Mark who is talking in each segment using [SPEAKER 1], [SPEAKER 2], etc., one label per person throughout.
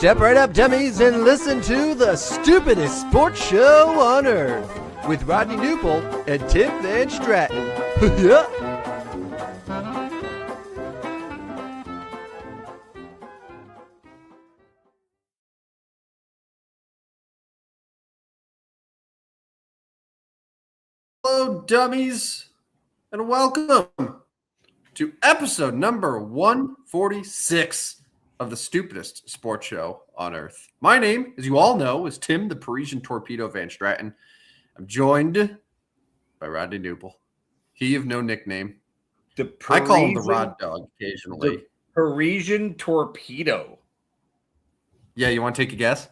[SPEAKER 1] Step right up, dummies, and listen to the stupidest sports show on earth with Rodney Newpol and Tim Van Stratton. Yeah.
[SPEAKER 2] Hello, dummies, and welcome to episode number 146 of the stupidest sports show on earth. My name, as you all know, is Tim the Parisian Torpedo Van Stratton. I'm joined by Rodney Newpol. He of no nickname. I call him the Rod Dog occasionally.
[SPEAKER 3] The Parisian Torpedo.
[SPEAKER 2] Yeah, you want to take a guess?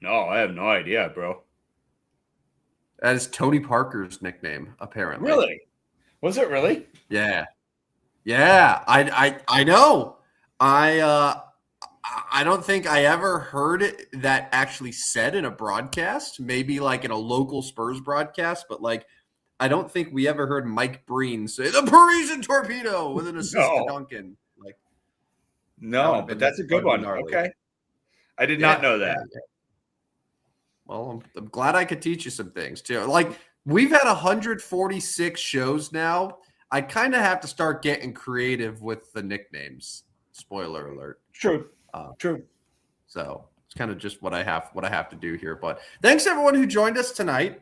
[SPEAKER 3] No, I have no idea, bro.
[SPEAKER 2] That is Tony Parker's nickname, apparently.
[SPEAKER 3] Really? Was it really?
[SPEAKER 2] Yeah. Yeah, I know. I don't think I ever heard it that actually said in a broadcast, maybe like in a local Spurs broadcast, but like I don't think we ever heard Mike Breen say the Parisian Torpedo with an assist to Duncan. Like,
[SPEAKER 3] no, but that's a good one.
[SPEAKER 2] Gnarly.
[SPEAKER 3] Okay. I did not know that.
[SPEAKER 2] Yeah. Well, I'm glad I could teach you some things too. Like we've had 146 shows now. I kind of have to start getting creative with the nicknames. Spoiler alert.
[SPEAKER 3] True. True.
[SPEAKER 2] So it's kind of just what I have to do here. But thanks everyone who joined us tonight.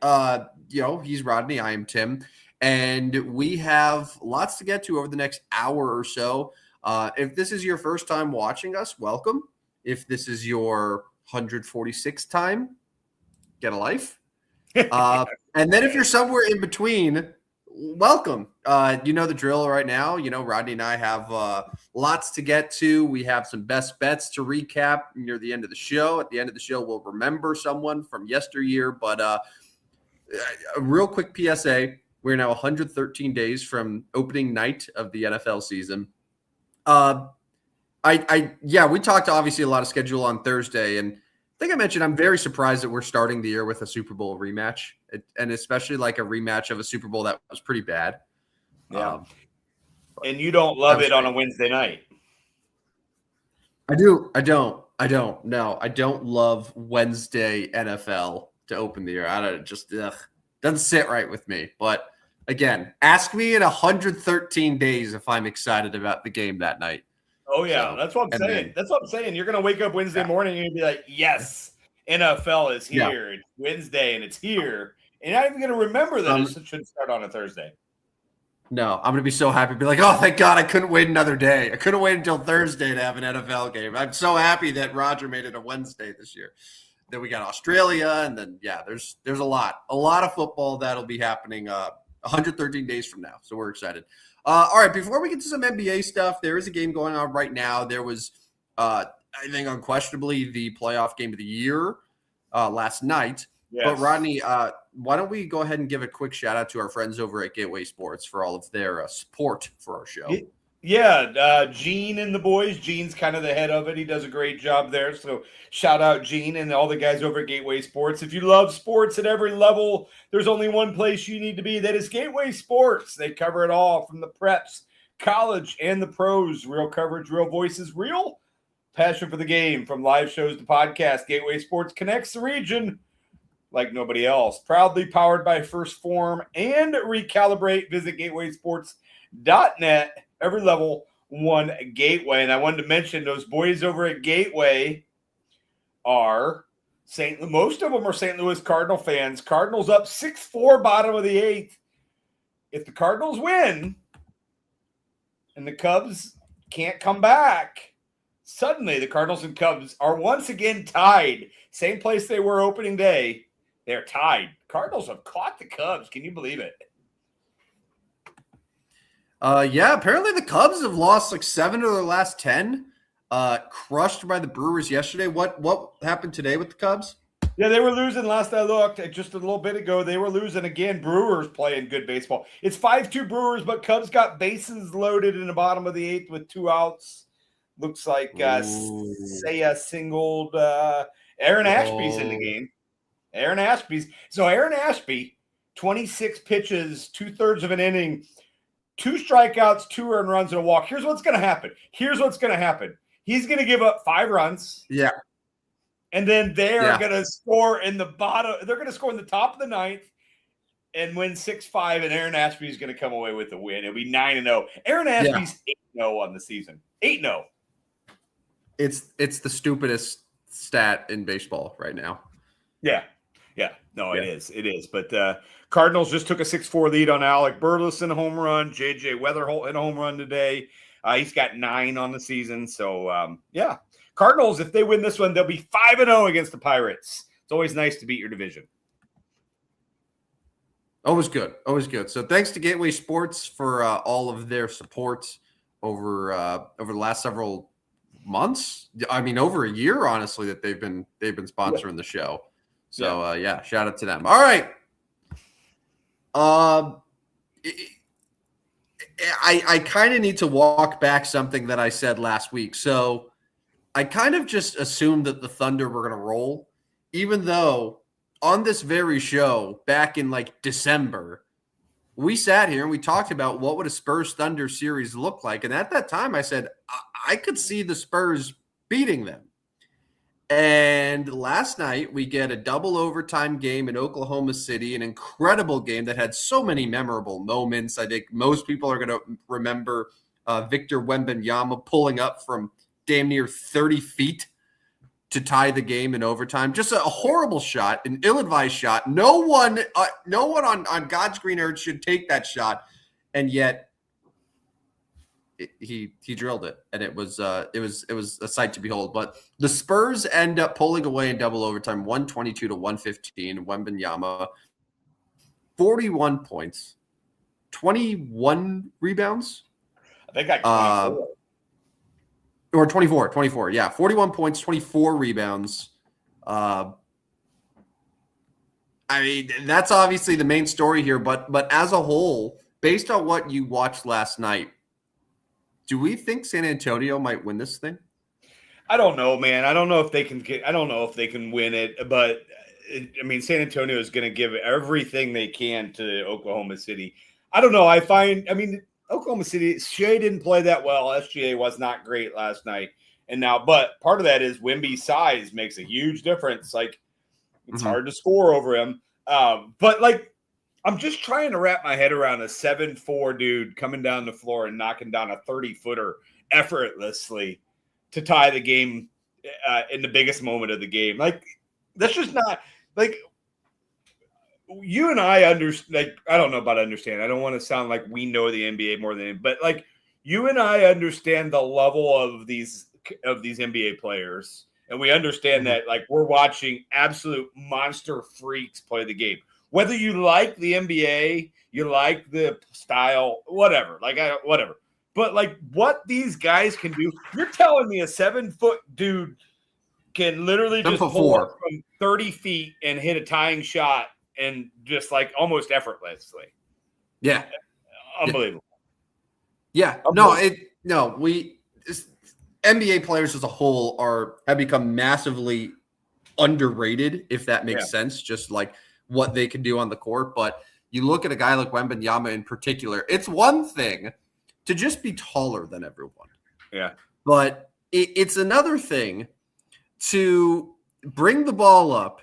[SPEAKER 2] He's Rodney, I am Tim, and we have lots to get to over the next hour or so. If this is your first time watching us, welcome. If this is your 146th time, get a life. And then if you're somewhere in between, welcome. You know the drill right now. You know, Rodney and I have lots to get to. We have some best bets to recap near the end of the show. At the end of the show, we'll remember someone from yesteryear. But a real quick PSA. We're now 113 days from opening night of the NFL season. We talked obviously a lot of schedule on Thursday, and I think I mentioned I'm very surprised that we're starting the year with a Super Bowl rematch, and especially like a rematch of a Super Bowl that was pretty bad.
[SPEAKER 3] Yeah. And you don't love it on a Wednesday night.
[SPEAKER 2] I do. I don't. No, I don't love Wednesday NFL to open the year. I don't just doesn't sit right with me. But again, ask me in 113 days if I'm excited about the game that night.
[SPEAKER 3] Oh, yeah. So, that's what I'm saying. That's what I'm saying. You're going to wake up Wednesday morning and you'll be like, yes, NFL is here. It's Wednesday and it's here. And you're not even going to remember that it should start on a Thursday.
[SPEAKER 2] No, I'm going to be so happy. Be like, oh, thank God I couldn't wait another day. I couldn't wait until Thursday to have an NFL game. I'm so happy that Roger made it a Wednesday this year. Then we got Australia. And then, there's a lot of football that'll be happening 113 days from now. So we're excited. All right, before we get to some NBA stuff, there is a game going on right now. There was, I think, unquestionably the playoff game of the year last night. Yes. But, Rodney, why don't we go ahead and give a quick shout-out to our friends over at Gateway Sports for all of their support for our show.
[SPEAKER 3] Yeah, Gene and the boys. Gene's kind of the head of it. He does a great job there. So shout out Gene and all the guys over at Gateway Sports. If you love sports at every level, there's only one place you need to be. That is Gateway Sports. They cover it all from the preps, college, and the pros. Real coverage, real voices, real passion for the game. From live shows to podcasts, Gateway Sports connects the region like nobody else. Proudly powered by First Form and Recalibrate. Visit gatewaysports.net. Every level, one Gateway. And I wanted to mention those boys over at Gateway are most of them are St. Louis Cardinal fans. Cardinals up 6-4, bottom of the 8th. If the Cardinals win and the Cubs can't come back, suddenly the Cardinals and Cubs are once again tied. Same place they were opening day. They're tied. Cardinals have caught the Cubs. Can you believe it?
[SPEAKER 2] Apparently the Cubs have lost like 7 of their last 10. Crushed by the Brewers yesterday. What happened today with the Cubs?
[SPEAKER 3] Yeah, they were losing last I looked. Just a little bit ago, they were losing again. Brewers playing good baseball. It's 5-2 Brewers, but Cubs got bases loaded in the bottom of the 8th with 2 outs. Looks like Seiya singled. Aaron Ashby's in the game. Aaron Ashby, 26 pitches, 2/3 of an inning, 2 strikeouts, 2 earned runs, and a walk. Here's what's going to happen. He's going to give up 5 runs.
[SPEAKER 2] Yeah.
[SPEAKER 3] And then they're going to score in the bottom. They're going to score in the top of the 9th and win 6-5. And Aaron Ashby is going to come away with the win. It'll be 9-0. Aaron Ashby's 8-0 on the season. 8-0.
[SPEAKER 2] It's the stupidest stat in baseball right now.
[SPEAKER 3] Yeah. No, it is. It is. But Cardinals just took a 6-4 lead on Alec Burleson home run. J.J. Weatherholt hit a home run today. He's got 9 on the season. So, Cardinals, if they win this one, they'll be 5-0 against the Pirates. It's always nice to beat your division.
[SPEAKER 2] Always good. So thanks to Gateway Sports for all of their support over the last several months. I mean, over a year, honestly, that they've been sponsoring the show. So shout out to them. All right. I kind of need to walk back something that I said last week. So I kind of just assumed that the Thunder were going to roll, even though on this very show back in like December, we sat here and we talked about what would a Spurs-Thunder series look like. And at that time I said, I could see the Spurs beating them. And last night we get a double overtime game in Oklahoma City, an incredible game that had so many memorable moments. I think most people are going to remember Victor Wembanyama pulling up from damn near 30 feet to tie the game in overtime. Just a horrible shot, an ill-advised shot. No one on God's green earth should take that shot, and yet he drilled it, and it was a sight to behold. But the Spurs end up pulling away in double overtime, 122-115. Wembanyama, 41 points, 21 rebounds.
[SPEAKER 3] I think I got 24.
[SPEAKER 2] Or 24, yeah. 41 points, 24 rebounds. I mean, that's obviously the main story here, but as a whole, based on what you watched last night, do we think San Antonio might win this thing?
[SPEAKER 3] I don't know, man. I don't know if they can win it, but I mean, San Antonio is going to give everything they can to Oklahoma City. I don't know. Oklahoma City, Shea didn't play that well. SGA was not great last night. But part of that is Wemby's size makes a huge difference. Like, it's hard to score over him. But like, I'm just trying to wrap my head around a 7'4" dude coming down the floor and knocking down a 30-footer effortlessly to tie the game in the biggest moment of the game. Like, that's just not like you and I understand. Like, I don't know about understand. I don't want to sound like we know the NBA more than, but like you and I understand the level of these NBA players, and we understand that like we're watching absolute monster freaks play the game. Whether you like the NBA, you like the style, whatever. Whatever. But like what these guys can do, you're telling me a 7-foot dude can literally just pull up from 30 feet and hit a tying shot and just like almost effortlessly.
[SPEAKER 2] Yeah.
[SPEAKER 3] Unbelievable.
[SPEAKER 2] Yeah. NBA players as a whole have become massively underrated, if that makes sense. Just like what they can do on the court. But you look at a guy like Wembanyama in particular, it's one thing to just be taller than everyone.
[SPEAKER 3] Yeah.
[SPEAKER 2] But it's another thing to bring the ball up,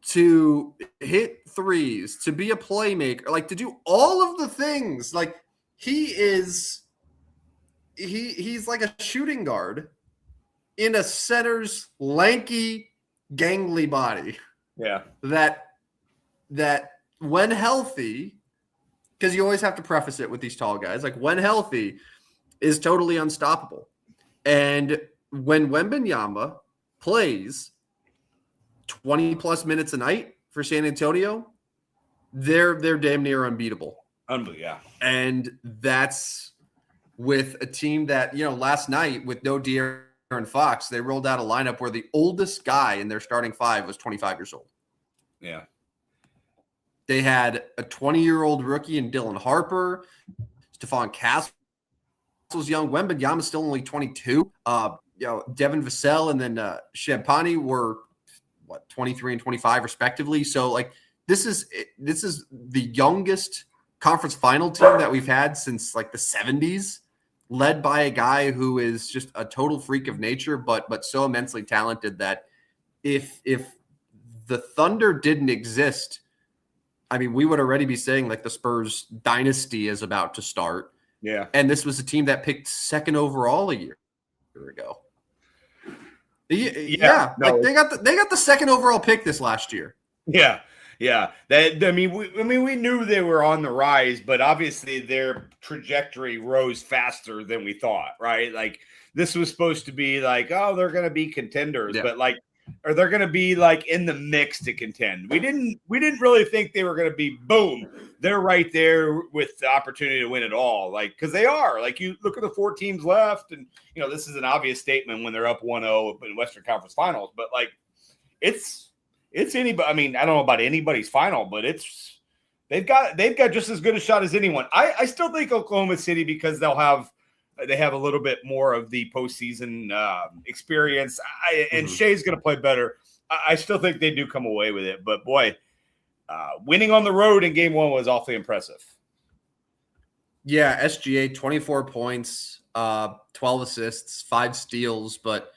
[SPEAKER 2] to hit threes, to be a playmaker, like to do all of the things. Like he's like a shooting guard in a center's lanky, gangly body.
[SPEAKER 3] Yeah.
[SPEAKER 2] That when healthy, because you always have to preface it with these tall guys, like when healthy is totally unstoppable. And when Wembanyama plays 20 plus minutes a night for San Antonio, they're damn near unbeatable.
[SPEAKER 3] Yeah.
[SPEAKER 2] And that's with a team that, last night with no De'Aaron Fox, they rolled out a lineup where the oldest guy in their starting 5 was 25 years old.
[SPEAKER 3] Yeah.
[SPEAKER 2] They had a 20-year-old rookie in Dylan Harper. Stephon Castle's young. Wembanyama's still only 22. Devin Vassell and then Champagny were 23 and 25 respectively. So like this is the youngest conference final team that we've had since like the 70s, led by a guy who is just a total freak of nature, but so immensely talented that if the Thunder didn't exist, I mean, we would already be saying like the Spurs dynasty is about to start.
[SPEAKER 3] Yeah.
[SPEAKER 2] And this was a team that picked second overall a year ago. Yeah.
[SPEAKER 3] No.
[SPEAKER 2] Like they got the second overall pick this last year.
[SPEAKER 3] Yeah. Yeah. We knew they were on the rise, but obviously their trajectory rose faster than we thought, right? Like this was supposed to be like, oh, they're going to be contenders, but like, or they're going to be like in the mix to contend. We didn't really think they were going to be boom. They're right there with the opportunity to win it all. Like, cause they are like, you look at the 4 teams left and this is an obvious statement when they're up 1-0 in Western Conference Finals, but like it's anybody. I mean, I don't know about anybody's final, but they've got just as good a shot as anyone. I still think Oklahoma City, because they have a little bit more of the postseason experience, and Shea's going to play better. I still think they do come away with it, but boy, winning on the road in Game 1 was awfully impressive.
[SPEAKER 2] Yeah, SGA 24 points, 12 assists, 5 steals, but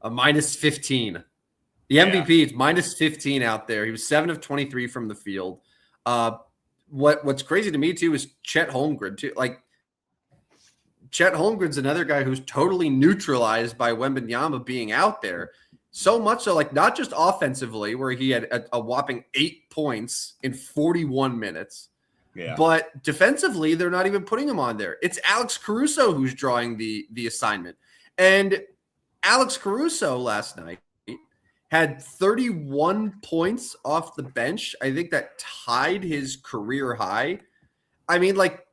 [SPEAKER 2] a minus 15. The MVP is minus 15 out there. He was 7 of 23 from the field. What's crazy to me too is Chet Holmgren too. Like Chet Holmgren's another guy who's totally neutralized by Wembanyama being out there. So much so, like not just offensively, where he had a whopping 8 points in 41 minutes, but defensively, they're not even putting him on there. It's Alex Caruso who's drawing the assignment. And Alex Caruso last night had 31 points off the bench. I think that tied his career high. I mean, like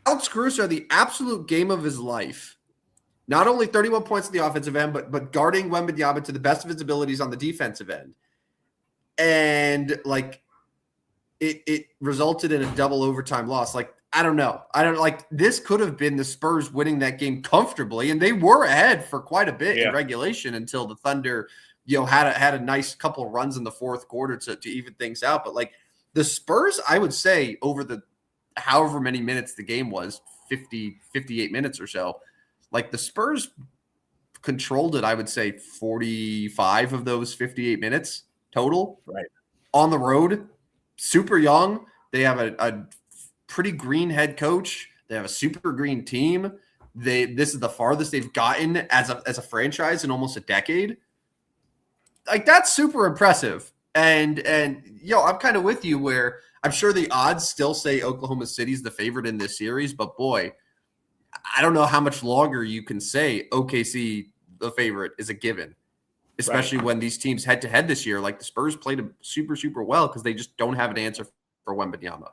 [SPEAKER 2] Alex Caruso, the absolute game of his life. Not only 31 points on the offensive end, but guarding Wembanyama to the best of his abilities on the defensive end. And like it resulted in a double overtime loss. Like, I don't know. This could have been the Spurs winning that game comfortably, and they were ahead for quite a bit in regulation until the Thunder, had a nice couple of runs in the fourth quarter to even things out. But like the Spurs, I would say over the however many minutes the game was, 58 minutes or so, like the Spurs controlled it, I would say 45 of those 58 minutes total.
[SPEAKER 3] Right.
[SPEAKER 2] On the road, super young. They have a pretty green head coach. They have a super green team. This is the farthest they've gotten as a franchise in almost a decade. Like that's super impressive. And I'm kind of with you where I'm sure the odds still say Oklahoma City's the favorite in this series, but boy, I don't know how much longer you can say OKC the favorite is a given, especially when these teams head to head this year. Like the Spurs played them super, super well because they just don't have an answer for Wembanyama.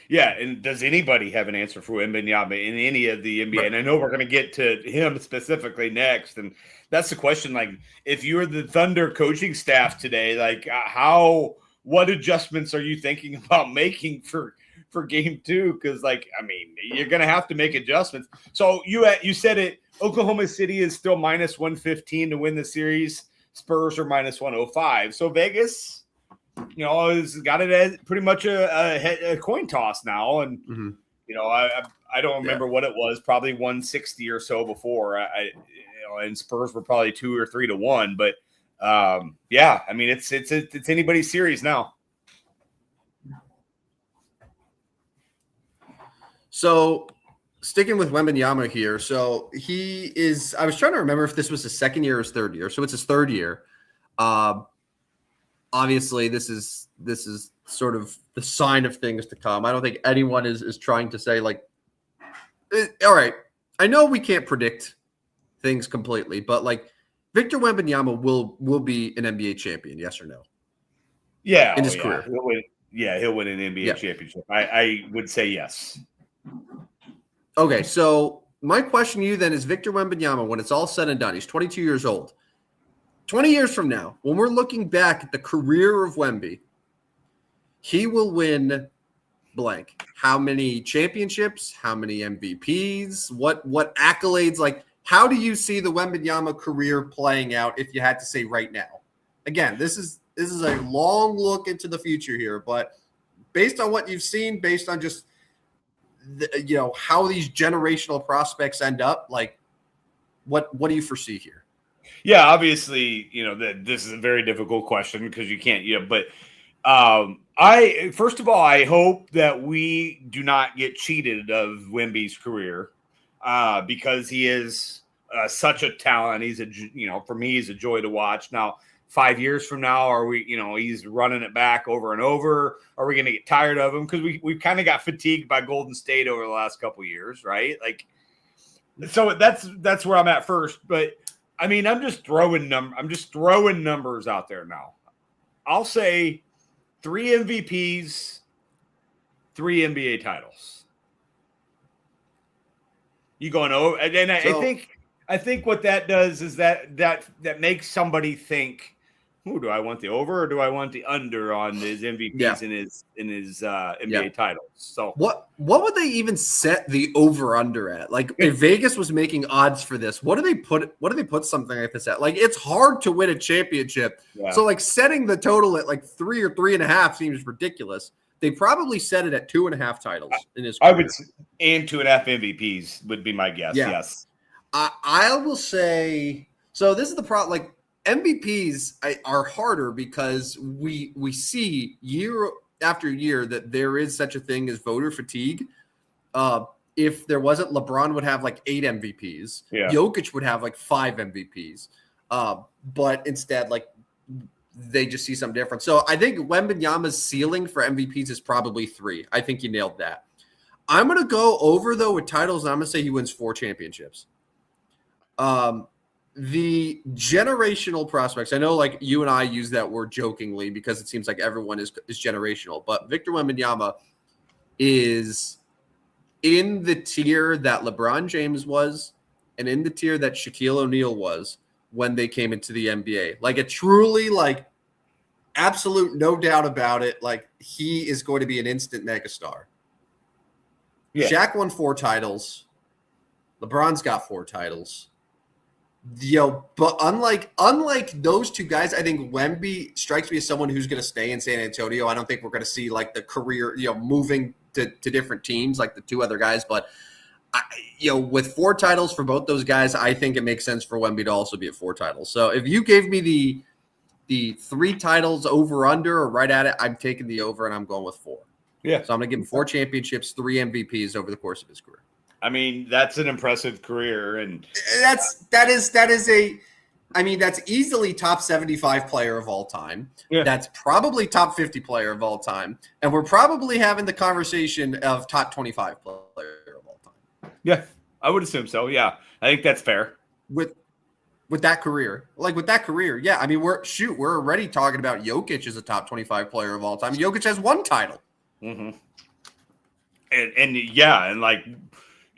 [SPEAKER 3] Yeah, and does anybody have an answer for Wembanyama in any of the NBA? Right. And I know we're going to get to him specifically next, and that's the question. Like, if you're the Thunder coaching staff today, like, what adjustments are you thinking about making for Game 2? Because, like, I mean, you're going to have to make adjustments. So you said it. Oklahoma City is still minus 115 to win the series. Spurs are minus 105. So Vegas, has got it as pretty much a coin toss now. And, I don't remember what it was, probably 160 or so before. And Spurs were probably 2 or 3 to 1. But, I mean, it's anybody's series now.
[SPEAKER 2] So sticking with Wembanyama here. So I was trying to remember if this was his second year or his third year. So it's his third year. Obviously, this is sort of the sign of things to come. I don't think anyone is trying to say like, all right, I know we can't predict things completely, but like Victor Wembanyama will be an NBA champion, yes or no?
[SPEAKER 3] Yeah,
[SPEAKER 2] in his career.
[SPEAKER 3] He'll win an NBA championship. I would say yes.
[SPEAKER 2] Okay, so my question to you then is Victor Wembanyama, when it's all said and done, he's 22 years old. 20 years from now, when we're looking back at the career of Wemby, he will win blank. How many championships? How many MVPs? What accolades? Like, how do you see the Wembanyama career playing out if you had to say right now? Again, this is a long look into the future here, but based on what you've seen, based on just how these generational prospects end up, like what do you foresee here?
[SPEAKER 3] Yeah, obviously, this is a very difficult question because you can't, but first of all, I hope that we do not get cheated of Wemby's career because he is such a talent. He's for me, he's a joy to watch. Now, 5 years from now, are we, he's running it back over and over? Are we going to get tired of him? Because we've kind of got fatigued by Golden State over the last couple of years, right? Like, so that's where I'm at first. But I mean, I'm just throwing numbers out there now. I'll say 3 MVPs, 3 NBA titles. You going over? And then I think what that does is that makes somebody think, do I want the over or do I want the under on his MVPs in his NBA titles? So
[SPEAKER 2] what would they even set the over under at? Like if Vegas was making odds for this, what do they put something like this at? Like it's hard to win a championship. Yeah. So like setting the total at like 3 or 3.5 seems ridiculous. They probably set it at 2.5 titles in his career.
[SPEAKER 3] I would, and 2.5 MVPs would be my guess. Yeah. Yes.
[SPEAKER 2] I will say, so this is the problem. Like MVPs are harder because we see year after year that there is such a thing as voter fatigue. If there wasn't, LeBron would have like 8 MVPs. Yeah. Jokic would have like 5 MVPs. But instead, like they just see something different. So I think Wembanyama's ceiling for MVPs is probably 3. I think you nailed that. I'm going to go over though with titles, and I'm going to say he wins 4 championships. The generational prospects, I know like you and I use that word jokingly because it seems like everyone is generational, but Victor Wembanyama is in the tier that LeBron James was and in the tier that Shaquille O'Neal was when they came into the NBA. Like a truly like absolute no doubt about it. Like he is going to be an instant megastar. Yeah. Shaq won 4 titles. LeBron's got 4 titles. But unlike those 2 guys, I think Wemby strikes me as someone who's going to stay in San Antonio. I don't think we're going to see like the career, moving to different teams like the 2 other guys. But with 4 titles for both those guys, I think it makes sense for Wemby to also be at 4 titles. So if you gave me the 3 titles over under or right at it, I'm taking the over and I'm going with 4. Yeah. So I'm going to give him 4 championships, 3 MVPs over the course of his career.
[SPEAKER 3] I mean, that's an impressive career, and
[SPEAKER 2] that's easily top 75 player of all time. Yeah. That's probably top 50 player of all time, and we're probably having the conversation of top 25 player of all time.
[SPEAKER 3] Yeah, I would assume so. Yeah, I think that's fair
[SPEAKER 2] with that career. Yeah. I mean, we're already talking about Jokic as a top 25 player of all time. Jokic has 1 title.
[SPEAKER 3] Mm-hmm. And like.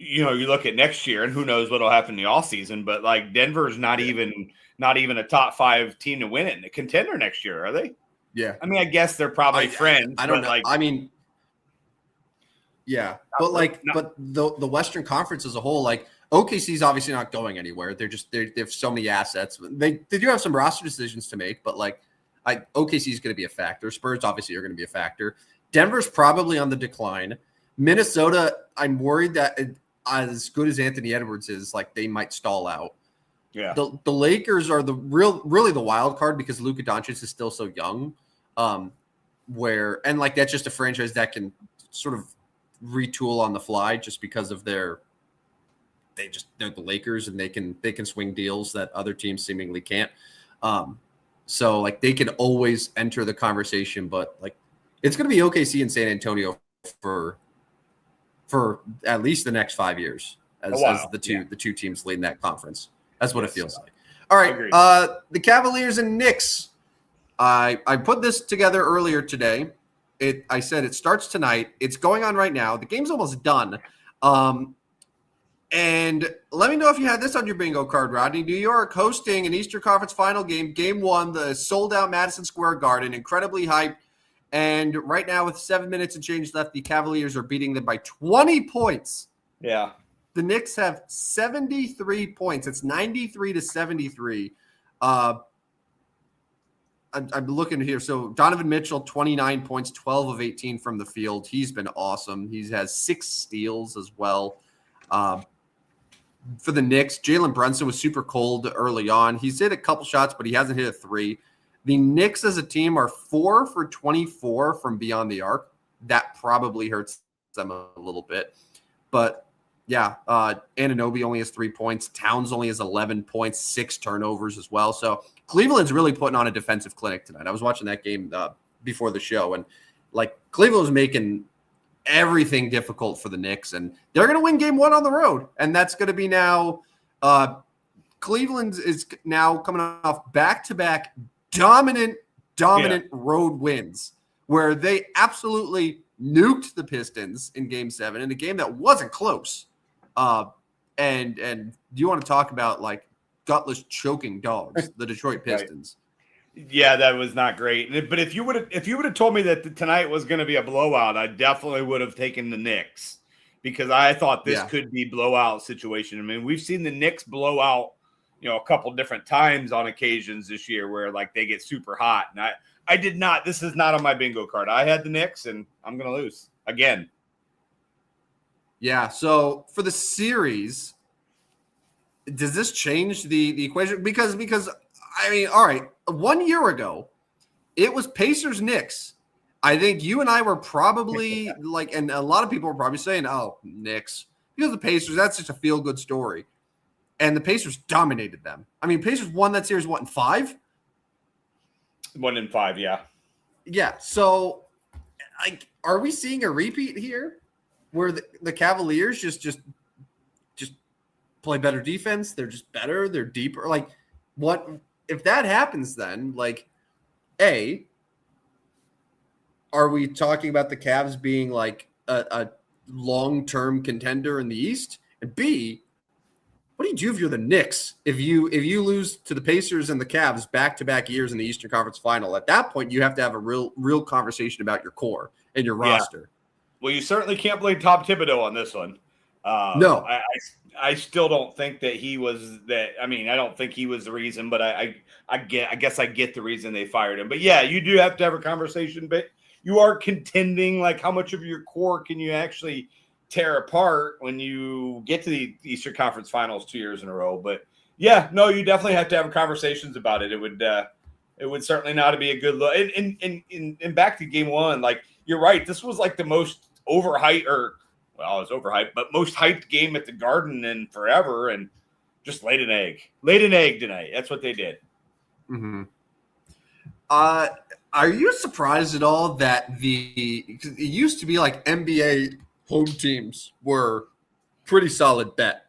[SPEAKER 3] You look at next year and who knows what'll happen in the offseason, but like Denver's not even a top 5 team to win it, a contender next year, are they?
[SPEAKER 2] Yeah.
[SPEAKER 3] I mean, I guess they're probably friends.
[SPEAKER 2] I don't know. Like, I mean, yeah, but the Western Conference as a whole, like OKC's obviously not going anywhere. They have so many assets. They do have some roster decisions to make, but like OKC is going to be a factor. Spurs obviously are going to be a factor. Denver's probably on the decline. Minnesota, I'm worried that as good as Anthony Edwards is, like they might stall out. Yeah. The Lakers are really the wild card because Luka Doncic is still so young. And that's just a franchise that can sort of retool on the fly just because of they're the Lakers and they can swing deals that other teams seemingly can't. So like they can always enter the conversation, but like it's going to be OKC and San Antonio for at least the next 5 years as the two teams leading that conference. That's what it feels like. All right. The Cavaliers and Knicks. I put this together earlier today. I said it starts tonight. It's going on right now. The game's almost done. And let me know if you had this on your bingo card, Rodney. New York hosting an Eastern Conference final game, game 1, the sold-out Madison Square Garden, incredibly hyped. And right now, with 7 minutes and change left, the Cavaliers are beating them by 20 points.
[SPEAKER 3] Yeah.
[SPEAKER 2] The Knicks have 73 points. It's 93-73. I'm looking here. So Donovan Mitchell, 29 points, 12 of 18 from the field. He's been awesome. He has 6 steals as well. For the Knicks, Jalen Brunson was super cold early on. He's hit a couple shots, but he hasn't hit a 3. The Knicks as a team are 4 for 24 from beyond the arc. That probably hurts them a little bit. But, yeah, Anunoby only has 3 points. Towns only has 11 points, 6 turnovers as well. So Cleveland's really putting on a defensive clinic tonight. I was watching that game before the show, and, Cleveland was making everything difficult for the Knicks, and they're going to win game 1 on the road. And that's going to be now Cleveland is now coming off back-to-back dominant road wins where they absolutely nuked the Pistons in game 7 in a game that wasn't close. And do you want to talk about gutless choking dogs, the Detroit Pistons?
[SPEAKER 3] Right. Yeah, that was not great. But if you would have told me that tonight was going to be a blowout, I definitely would have taken the Knicks because I thought this could be blowout situation. I mean, we've seen the Knicks blow out, a couple different times on occasions this year where they get super hot. And I did not. This is not on my bingo card. I had the Knicks, and I'm going to lose again.
[SPEAKER 2] Yeah. So for the series, does this change the equation? Because I mean, all right, 1 year ago, it was Pacers-Knicks. I think you and I were probably and a lot of people were probably saying, oh, Knicks. Because the Pacers, that's just a feel-good story. And the Pacers dominated them. I mean, Pacers won that series, in 5?
[SPEAKER 3] 1 in 5, yeah.
[SPEAKER 2] Yeah, so, are we seeing a repeat here where the Cavaliers just play better defense? They're just better. They're deeper. What – if that happens, then, are we talking about the Cavs being a long-term contender in the East? And B, what do you do if you're the Knicks? If you lose to the Pacers and the Cavs back-to-back years in the Eastern Conference Final, at that point you have to have a real conversation about your core and your roster.
[SPEAKER 3] Well, you certainly can't blame Tom Thibodeau on this one.
[SPEAKER 2] No.
[SPEAKER 3] I still don't think that he was that. I mean, I don't think he was the reason, but I guess I get the reason they fired him. But yeah, you do have to have a conversation. But you are contending how much of your core can you actually tear apart when you get to the Eastern Conference Finals 2 years in a row. But yeah, no, you definitely have to have conversations about it. It would certainly not be a good look. And back to game 1, you're right. This was the most overhyped well, it was overhyped, but most hyped game at the Garden in forever, and just laid an egg. Laid an egg tonight. That's what they did.
[SPEAKER 2] Mm-hmm. Are you surprised at all that it used to be NBA home teams were pretty solid bet,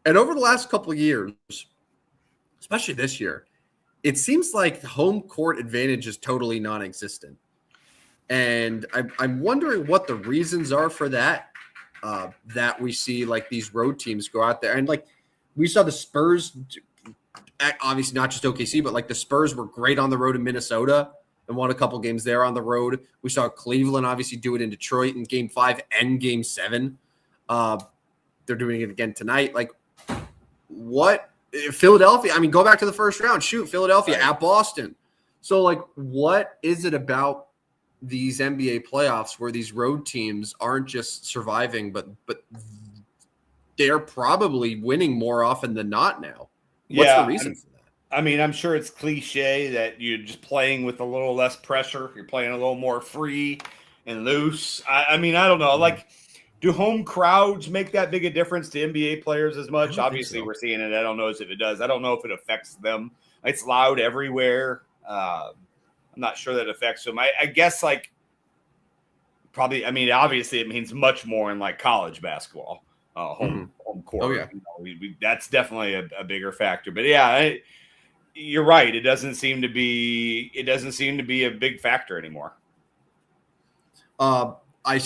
[SPEAKER 2] and over the last couple of years, especially this year, it seems like the home court advantage is totally non-existent, and I'm wondering what the reasons are for that. That we see these road teams go out there, and we saw the Spurs, obviously not just OKC, but the Spurs were great on the road in Minnesota and won a couple games there on the road. We saw Cleveland obviously do it in Detroit in game 5 and game 7. They're doing it again tonight. What Philadelphia? I mean, go back to the first round. Shoot, Philadelphia at Boston. So what is it about these NBA playoffs where these road teams aren't just surviving, but they're probably winning more often than not now? What's the reason for that?
[SPEAKER 3] I mean, I'm sure it's cliche that you're just playing with a little less pressure. You're playing a little more free and loose. I mean, I don't know. Do home crowds make that big a difference to NBA players as much? Obviously, we're seeing it. I don't know if it does. I don't know if it affects them. It's loud everywhere. I'm not sure that affects them. I guess probably. I mean, obviously, it means much more in college basketball, home court.
[SPEAKER 2] Oh yeah,
[SPEAKER 3] that's definitely a bigger factor. But yeah, you're right. It doesn't seem to be a big factor anymore.
[SPEAKER 2] I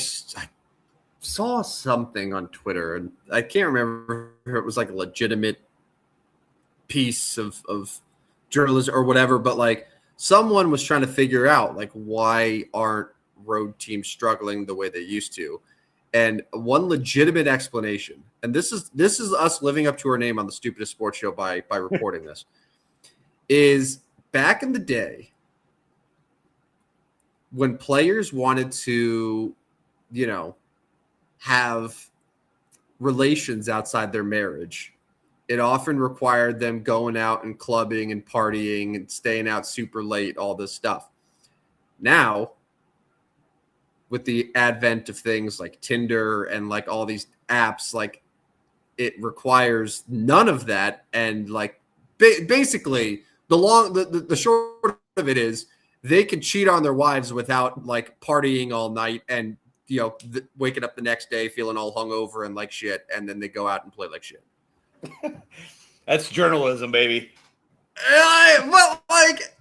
[SPEAKER 2] saw something on Twitter, and I can't remember if it was a legitimate piece of journalism or whatever, but someone was trying to figure out why aren't road teams struggling the way they used to. And one legitimate explanation, and this is us living up to our name on the Stupidest Sports Show by reporting this, is back in the day, when players wanted to, have relations outside their marriage, it often required them going out and clubbing and partying and staying out super late, all this stuff. Now, with the advent of things like Tinder and like all these apps, like it requires none of that. And like basically the short of it is they can cheat on their wives without like partying all night and, waking up the next day feeling all hungover and like shit. And then they go out and play like shit.
[SPEAKER 3] That's journalism, baby.
[SPEAKER 2] Well, like,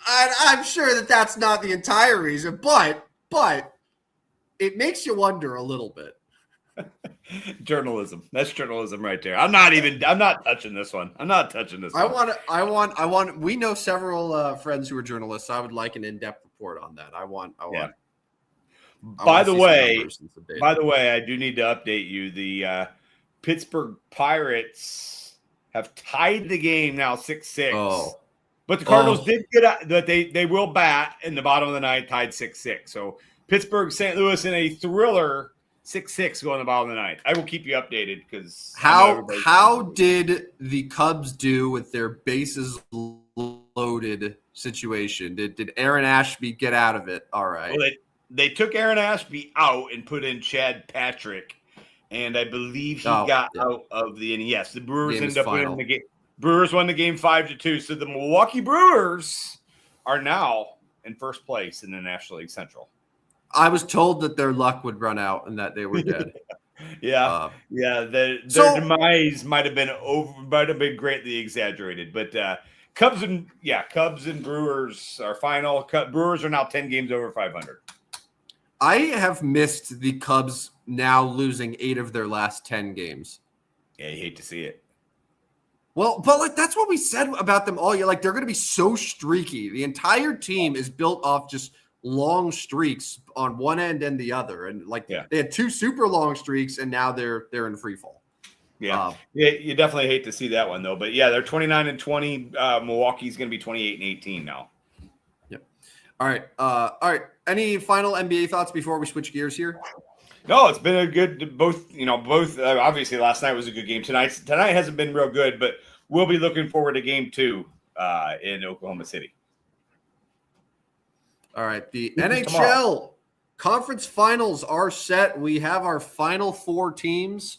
[SPEAKER 2] I'm sure that that's not the entire reason, but it makes you wonder a little bit.
[SPEAKER 3] Journalism. That's journalism right there. I'm not touching this one.
[SPEAKER 2] We know several friends who are journalists. I would like an in-depth report on that.
[SPEAKER 3] By the way, I do need to update you. The Pittsburgh Pirates have tied the game now 6-6. Oh. But the Cardinals did get out that they will bat in the bottom of the ninth, tied 6-6. So Pittsburgh, St. Louis in a thriller 6-6 going in the bottom of the ninth. I will keep you updated because
[SPEAKER 2] how did the Cubs do with their bases loaded situation? Did Aaron Ashby get out of it? All right.
[SPEAKER 3] Well, they took Aaron Ashby out and put in Chad Patrick, and I believe he got out of the inning. Yes, the Brewers ended up winning the game. Brewers won the game 5-2. So the Milwaukee Brewers are now in first place in the National League Central.
[SPEAKER 2] I was told that their luck would run out and that they were dead.
[SPEAKER 3] Their demise might have been greatly exaggerated. But Cubs and Brewers are final. Brewers are now 10 games over 500.
[SPEAKER 2] I have missed the Cubs now losing 8 of their last 10 games.
[SPEAKER 3] Yeah, you hate to see it.
[SPEAKER 2] Well, but like that's what we said about them all year. Like they're going to be so streaky. The entire team is built off just long streaks on one end and the other, and they had 2 super long streaks, and now they're in free fall.
[SPEAKER 3] You definitely hate to see that one though. But yeah, they're 29-20. Milwaukee's going to be 28-18 now.
[SPEAKER 2] Yep. All right. Any final NBA thoughts before we switch gears here?
[SPEAKER 3] No, it's been a good both. Obviously last night was a good game. Tonight hasn't been real good, but we'll be looking forward to game 2 in Oklahoma City.
[SPEAKER 2] All right, the NHL conference finals are set. We have our final 4 teams.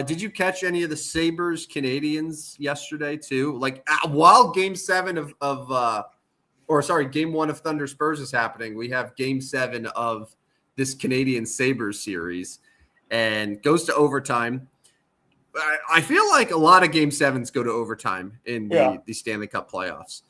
[SPEAKER 2] Did you catch any of the Sabres Canadiens yesterday too? Like while Game 1 of Thunder Spurs is happening, we have Game 7 of this Canadian Sabres series, and goes to overtime. I feel like a lot of Game 7s go to overtime in the Stanley Cup playoffs.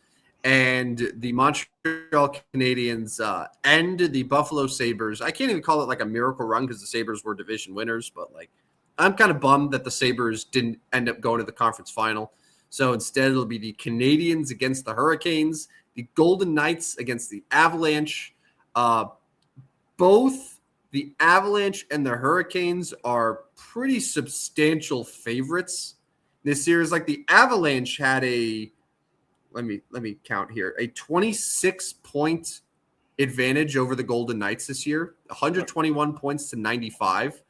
[SPEAKER 2] And the Montreal Canadiens and the Buffalo Sabres. I can't even call it like a miracle run because the Sabres were division winners, but like I'm kind of bummed that the Sabres didn't end up going to the conference final. So instead, it'll be the Canadiens against the Hurricanes, the Golden Knights against the Avalanche. Both the Avalanche and the Hurricanes are pretty substantial favorites this year. Is like the Avalanche had let me count here, a 26-point advantage over the Golden Knights this year, 121 points to 95.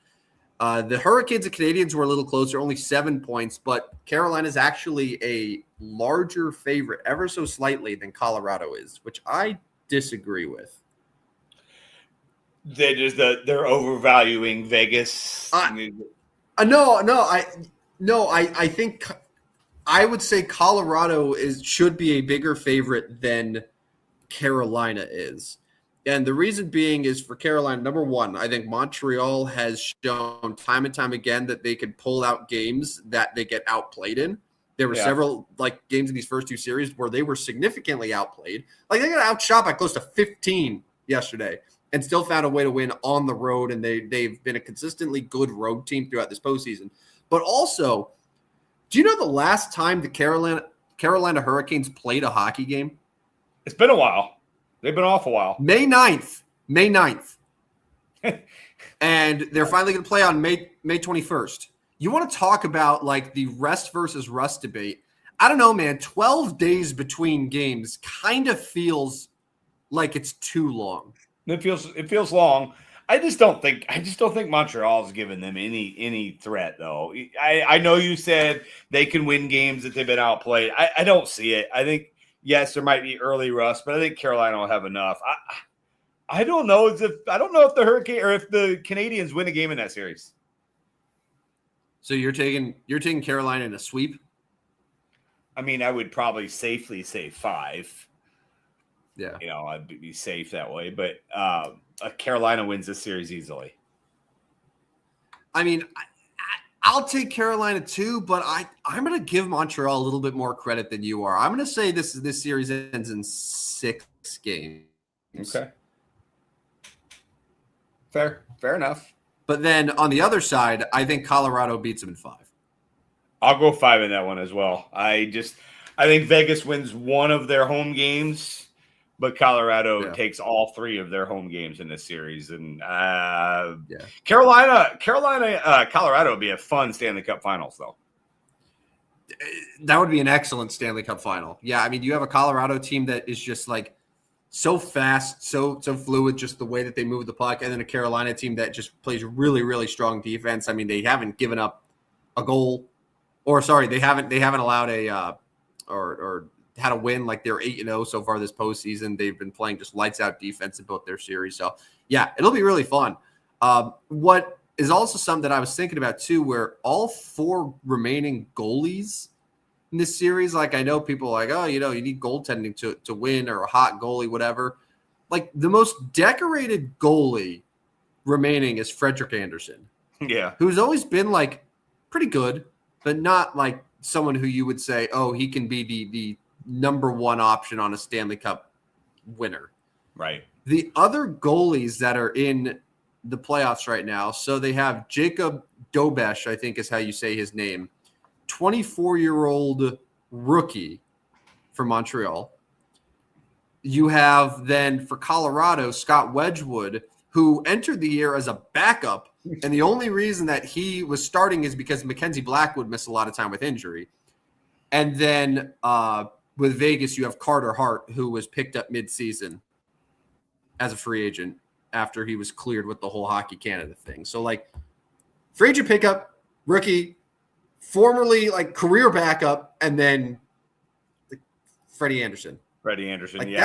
[SPEAKER 2] The Hurricanes and Canadiens were a little closer, only 7 points, but Carolina is actually a larger favorite, ever so slightly, than Colorado is, which I disagree with.
[SPEAKER 3] They're overvaluing Vegas.
[SPEAKER 2] I think I would say Colorado should be a bigger favorite than Carolina is. And the reason being is for Carolina, number one, I think Montreal has shown time and time again that they can pull out games that they get outplayed in. There were several games in these first 2 series where they were significantly outplayed. Like they got outshot by close to 15 yesterday and still found a way to win on the road. And they've been a consistently good road team throughout this postseason. But also, do you know the last time the Carolina Hurricanes played a hockey game?
[SPEAKER 3] It's been a while. They've been off a while.
[SPEAKER 2] May 9th. And they're finally going to play on May 21st. You want to talk about the rest versus rust debate. I don't know, man. 12 days between games kind of feels like it's too long.
[SPEAKER 3] It feels long. I just don't think Montreal's given them any threat though. I know you said they can win games that they've been outplayed. I don't see it. I think yes, there might be early rust, but I think Carolina will have enough. I don't know if the Hurricane or if the Canadians win a game in that series.
[SPEAKER 2] So you're taking Carolina in a sweep?
[SPEAKER 3] I mean, I would probably safely say 5.
[SPEAKER 2] Yeah.
[SPEAKER 3] I'd be safe that way, but Carolina wins this series easily.
[SPEAKER 2] I mean, I'll take Carolina too, but I'm going to give Montreal a little bit more credit than you are. I'm going to say this series ends in 6 games.
[SPEAKER 3] Okay. Fair enough.
[SPEAKER 2] But then on the other side, I think Colorado beats them in 5.
[SPEAKER 3] I'll go 5 in that one as well. I think Vegas wins one of their home games, but Colorado takes all 3 of their home games in this series. And Carolina, Colorado would be a fun Stanley Cup Finals, though.
[SPEAKER 2] That would be an excellent Stanley Cup final. Yeah, I mean, you have a Colorado team that is just like so fast, so fluid, just the way that they move the puck, and then a Carolina team that just plays really, really strong defense. I mean, they haven't given up a goal, or sorry, they haven't allowed a or had a win. Like they're 8-0 so far this postseason. They've been playing just lights out defense in both their series. So yeah, it'll be really fun. What is also something that I was thinking about too, where all 4 remaining goalies in this series, like I know people are like, oh, you need goaltending to win, or a hot goalie, whatever. Like the most decorated goalie remaining is Frederik Andersen.
[SPEAKER 3] Yeah.
[SPEAKER 2] Who's always been like pretty good, but not like someone who you would say, oh, he can be the number 1 option on a Stanley Cup winner.
[SPEAKER 3] Right.
[SPEAKER 2] The other goalies that are in the playoffs right now, so they have Jacob Dobesh, I think is how you say his name, 24-year-old rookie from Montreal. You have then for Colorado, Scott Wedgwood, who entered the year as a backup, and the only reason that he was starting is because Mackenzie Blackwood missed a lot of time with injury. And then with Vegas, you have Carter Hart, who was picked up midseason as a free agent after he was cleared with the whole Hockey Canada thing. So, like, free agent pickup, rookie, formerly, like, career backup, and then Freddie Andersen. Like,
[SPEAKER 3] yeah.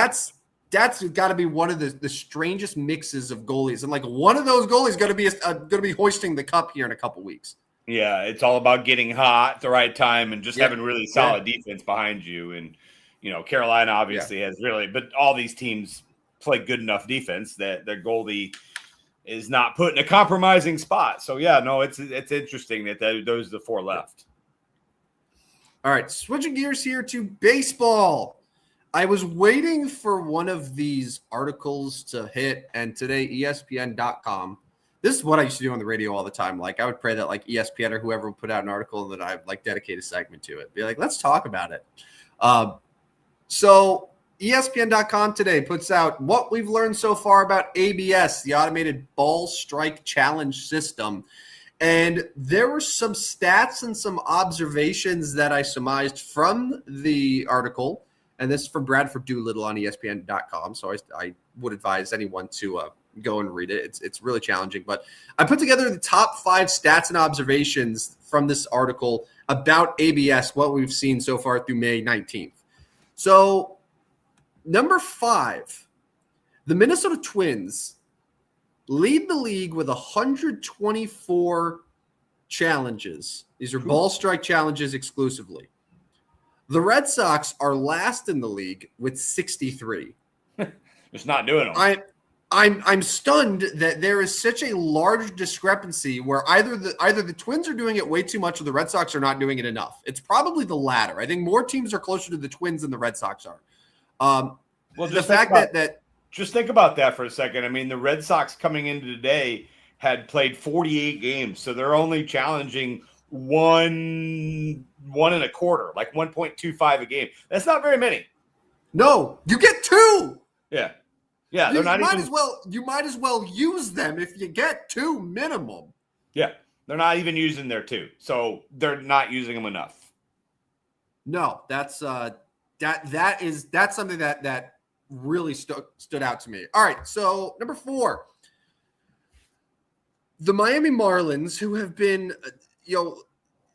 [SPEAKER 2] That's got to be one of the strangest mixes of goalies, and like one of those goalies going to be hoisting the cup here in a couple weeks.
[SPEAKER 3] Yeah, it's all about getting hot at the right time and just having really solid defense behind you. And Carolina obviously has really, but all these teams play good enough defense that their goalie is not put in a compromising spot. So yeah, no, it's interesting that those are the 4 left.
[SPEAKER 2] All right, switching gears here to baseball. I was waiting for one of these articles to hit, and today ESPN.com. This is what I used to do on the radio all the time. Like, I would pray that like ESPN or whoever would put out an article that I like dedicate a segment to it. Be like, let's talk about it. So ESPN.com today puts out what we've learned so far about ABS, the automated ball strike challenge system. And there were some stats and some observations that I surmised from the article. And this is from Bradford Doolittle on ESPN.com. So I would advise anyone to go and read it. It's really challenging. But I put together the top 5 stats and observations from this article about ABS, what we've seen so far through May 19th. So number 5, the Minnesota Twins lead the league with 124 challenges. These are ball strike challenges exclusively. The Red Sox are last in the league with 63.
[SPEAKER 3] Just not doing them.
[SPEAKER 2] I'm stunned that there is such a large discrepancy where either the Twins are doing it way too much or the Red Sox are not doing it enough. It's probably the latter. I think more teams are closer to the Twins than the Red Sox are.
[SPEAKER 3] Well,
[SPEAKER 2] the fact that
[SPEAKER 3] just think about that for a second. I mean, the Red Sox coming into today had played 48 games, so they're only challenging one and a quarter, like 1.25 a game. That's not very many.
[SPEAKER 2] No, you get 2.
[SPEAKER 3] Yeah,
[SPEAKER 2] you might as well use them if you get 2 minimum.
[SPEAKER 3] Yeah, they're not even using their 2, so they're not using them enough.
[SPEAKER 2] No, that's something that really stood out to me. All right, so number 4, the Miami Marlins, who have been,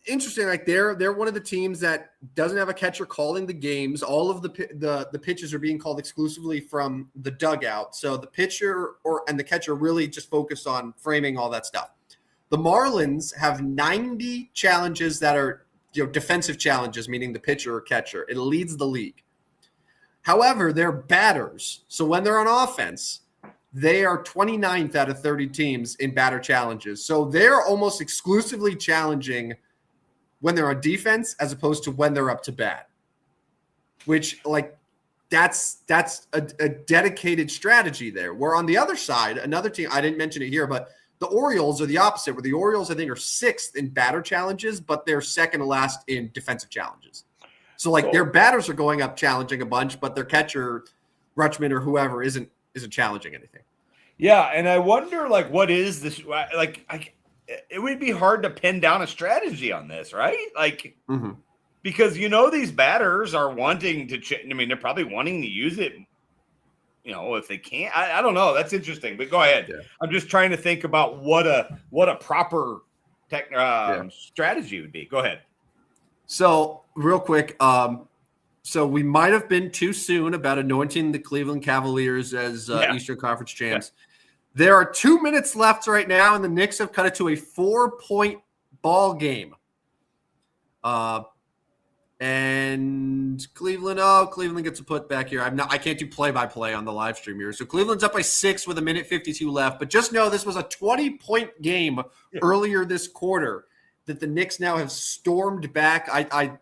[SPEAKER 2] interesting. Like they're one of the teams that doesn't have a catcher calling the games. All of the pitches are being called exclusively from the dugout. So the pitcher and the catcher really just focus on framing all that stuff. The Marlins have 90 challenges that are defensive challenges, meaning the pitcher or catcher. It leads the league. However, they're batters. So when they're on offense, they are 29th out of 30 teams in batter challenges. So they're almost exclusively challenging when they're on defense as opposed to when they're up to bat, which that's a dedicated strategy there. Where on the other side, another team, I didn't mention it here, but the Orioles are the opposite, where the Orioles, I think, are 6th in batter challenges, but they're second to last in defensive challenges. So their batters are going up challenging a bunch, but their catcher, Rutschman or whoever, isn't challenging anything.
[SPEAKER 3] Yeah, and I wonder what is this it would be hard to pin down a strategy on this, right? Because these batters are wanting to they're probably wanting to use it, if they can't. I don't know. That's interesting, but go ahead. Yeah. I'm just trying to think about what a proper strategy would be. Go ahead.
[SPEAKER 2] So real quick, so we might have been too soon about anointing the Cleveland Cavaliers as Eastern Conference champs. Yeah. There are 2 minutes left right now, and the Knicks have cut it to a 4-point ball game. And Cleveland gets a put back here. I can't do play-by-play on the live stream here. So Cleveland's up by 6 with 1:52 left. But just know this was a 20-point game earlier this quarter that the Knicks now have stormed back. I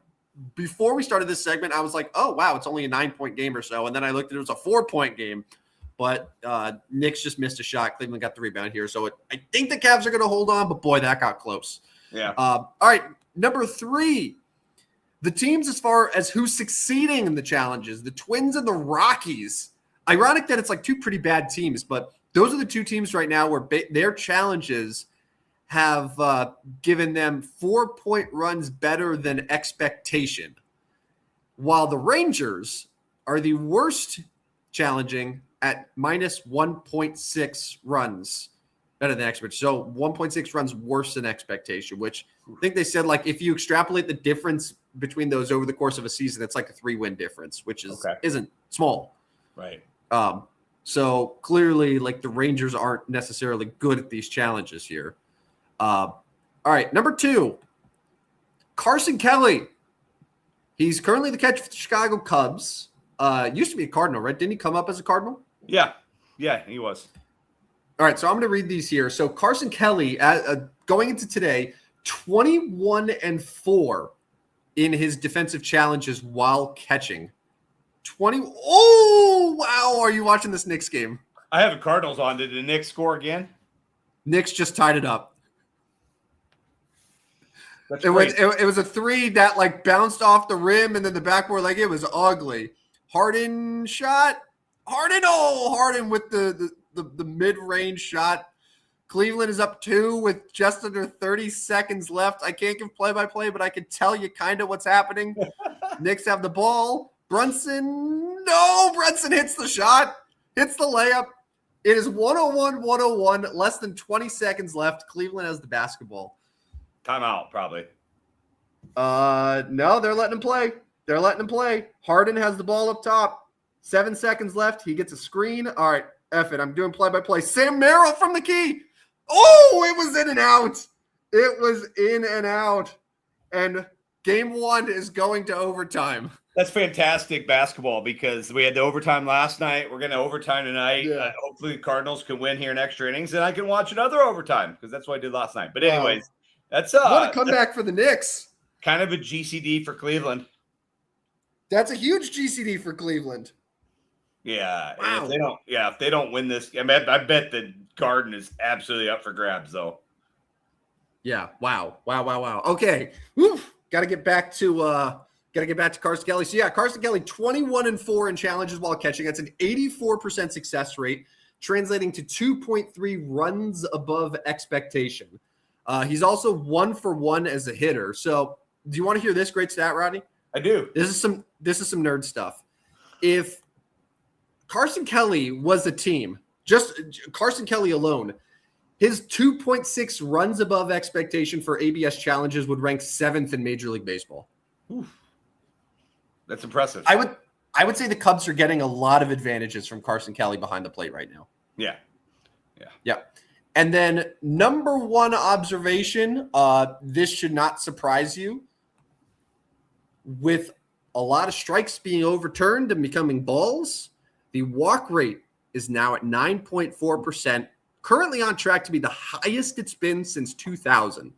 [SPEAKER 2] before we started this segment, I was like, oh, wow, it's only a 9-point game or so. And then I looked at it was a 4-point game. But Knicks just missed a shot. Cleveland got the rebound here. So I think the Cavs are going to hold on. But, boy, that got close.
[SPEAKER 3] Yeah.
[SPEAKER 2] All right, number 3. The teams as far as who's succeeding in the challenges, the Twins and the Rockies. Ironic that it's 2 pretty bad teams, but those are the 2 teams right now where their challenges have given them 4-point runs better than expectation, while the Rangers are the worst challenging at minus 1.6 runs better than expectation. So 1.6 runs worse than expectation, which I think they said if you extrapolate the difference between those over the course of a season, it's a 3-win difference, which isn't small.
[SPEAKER 3] Right.
[SPEAKER 2] So clearly the Rangers aren't necessarily good at these challenges here. All right. Number 2, Carson Kelly. He's currently the catcher for the Chicago Cubs. Used to be a Cardinal, right? Didn't he come up as a Cardinal?
[SPEAKER 3] Yeah. Yeah, he was.
[SPEAKER 2] All right, so I'm going to read these here. So Carson Kelly, going into today, 21-4 in his defensive challenges while catching. Oh, wow. Are you watching this Knicks game?
[SPEAKER 3] I have the Cardinals on. Did the Knicks score again?
[SPEAKER 2] Knicks just tied it up.
[SPEAKER 3] It
[SPEAKER 2] was a 3 that bounced off the rim and then the backboard. It was ugly. Harden shot. Harden with the mid-range shot. Cleveland is up 2 with just under 30 seconds left. I can't give play-by-play, but I can tell you kind of what's happening. Knicks have the ball. Brunson hits the shot, hits the layup. It is 101-101, less than 20 seconds left. Cleveland has the basketball.
[SPEAKER 3] Timeout, probably.
[SPEAKER 2] No, they're letting him play. Harden has the ball up top. 7 seconds left. He gets a screen. All right, F it. I'm doing play-by-play. Sam Merrill from the key. Oh, it was in and out. And game 1 is going to overtime.
[SPEAKER 3] That's fantastic basketball because we had the overtime last night. We're going to overtime tonight.
[SPEAKER 2] Yeah.
[SPEAKER 3] Hopefully the Cardinals can win here in extra innings, and I can watch another overtime because that's what I did last night. But anyways, that's
[SPEAKER 2] what a comeback for the Knicks.
[SPEAKER 3] Kind of a GCD for Cleveland.
[SPEAKER 2] That's a huge GCD for Cleveland.
[SPEAKER 3] Yeah.
[SPEAKER 2] Wow.
[SPEAKER 3] If they don't win this, I bet the Garden is absolutely up for grabs, though.
[SPEAKER 2] Yeah. Wow. Okay. Got to get back to Carson Kelly. So Carson Kelly, 21-4 in challenges while catching. That's an 84% success rate, translating to 2.3 runs above expectation. He's also 1 for 1 as a hitter. So, do you want to hear this great stat, Rodney?
[SPEAKER 3] I do.
[SPEAKER 2] This is some nerd stuff. If Carson Kelly was a team, just Carson Kelly alone. His 2.6 runs above expectation for ABS challenges would rank 7th in Major League Baseball.
[SPEAKER 3] Oof. That's impressive.
[SPEAKER 2] I would say the Cubs are getting a lot of advantages from Carson Kelly behind the plate right now.
[SPEAKER 3] Yeah.
[SPEAKER 2] And then number one observation, this should not surprise you. With a lot of strikes being overturned and becoming balls, the walk rate is now at 9.4%, currently on track to be the highest it's been since 2000.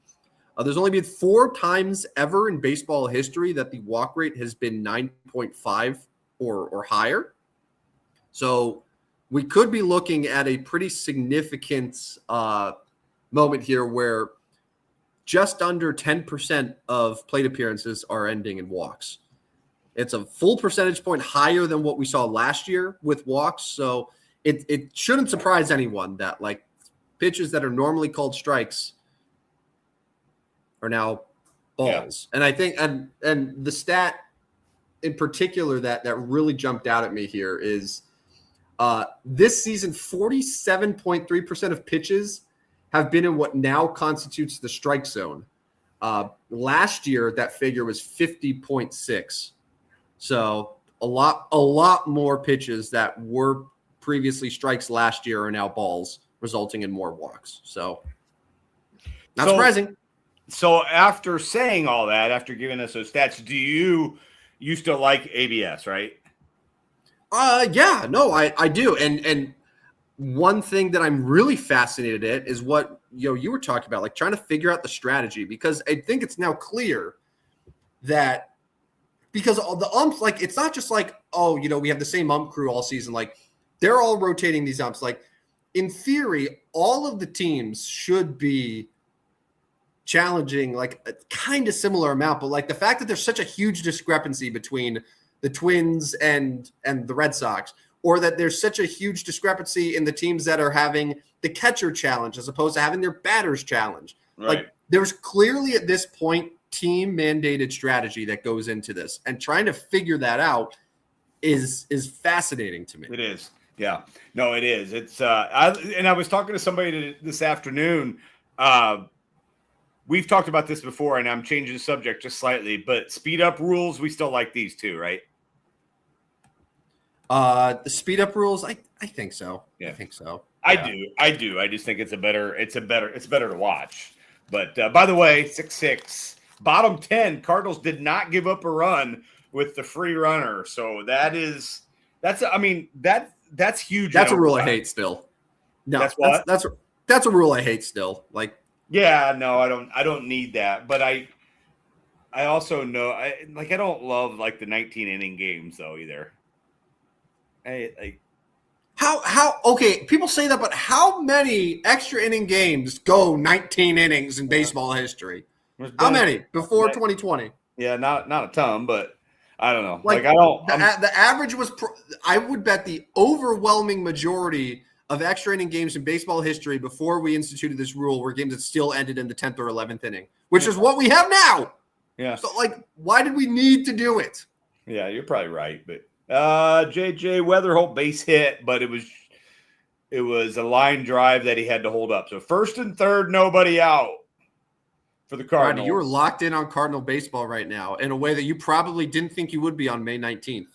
[SPEAKER 2] There's only been 4 times ever in baseball history that the walk rate has been 9.5 or higher. So we could be looking at a pretty significant moment here where just under 10% of plate appearances are ending in walks. It's a full percentage point higher than what we saw last year with walks. So it shouldn't surprise anyone that like pitches that are normally called strikes are now balls. Yeah. And I think and the stat in particular that really jumped out at me here is this season 47.3% of pitches have been in what now constitutes the strike zone. Last year, that figure was 50.6. So a lot more pitches that were previously strikes last year are now balls, resulting in more walks. So not surprising.
[SPEAKER 3] So after saying all that, after giving us those stats, do you used to like ABS, right?
[SPEAKER 2] Yeah, no, I do. And one thing that I'm really fascinated at is what you were talking about, like trying to figure out the strategy, because I think it's now clear that because all the umps, like it's not just like, we have the same ump crew all season. Like they're all rotating these umps. Like in theory, all of the teams should be challenging like a kind of similar amount, but like the fact that there's such a huge discrepancy between the Twins and the Red Sox, or that there's such a huge discrepancy in the teams that are having the catcher challenge as opposed to having their batters challenge. Right. Like there's clearly at this point team mandated strategy that goes into this, and trying to figure that out is fascinating to me.
[SPEAKER 3] It is. Yeah, no, it is. It's I was talking to somebody this afternoon. We've talked about this before, and I'm changing the subject just slightly, but speed up rules, we still like these too, right?
[SPEAKER 2] The speed up rules, I think so.
[SPEAKER 3] Yeah.
[SPEAKER 2] I think so.
[SPEAKER 3] I do. I just think it's better to watch. But by the way, 6-6, bottom 10, Cardinals did not give up a run with the free runner. So that's huge.
[SPEAKER 2] That's a rule I hate still. No, that's a rule I hate still. Like,
[SPEAKER 3] yeah, no, I don't need that. But I also know I don't love like the 19 inning games though either.
[SPEAKER 2] How okay, people say that, but how many extra inning games go 19 innings in baseball history? How many before 2020?
[SPEAKER 3] Yeah, not a ton, but I don't know.
[SPEAKER 2] The average was I would bet the overwhelming majority of extra inning games in baseball history before we instituted this rule were games that still ended in the 10th or 11th inning, which is what we have now.
[SPEAKER 3] Yeah.
[SPEAKER 2] So why did we need to do it?
[SPEAKER 3] Yeah, you're probably right, but JJ Weatherholt base hit, but it was a line drive that he had to hold up. So first and third, nobody out for the Cardinals.
[SPEAKER 2] Rodney, you were locked in on Cardinal baseball right now in a way that you probably didn't think you would be on May 19th.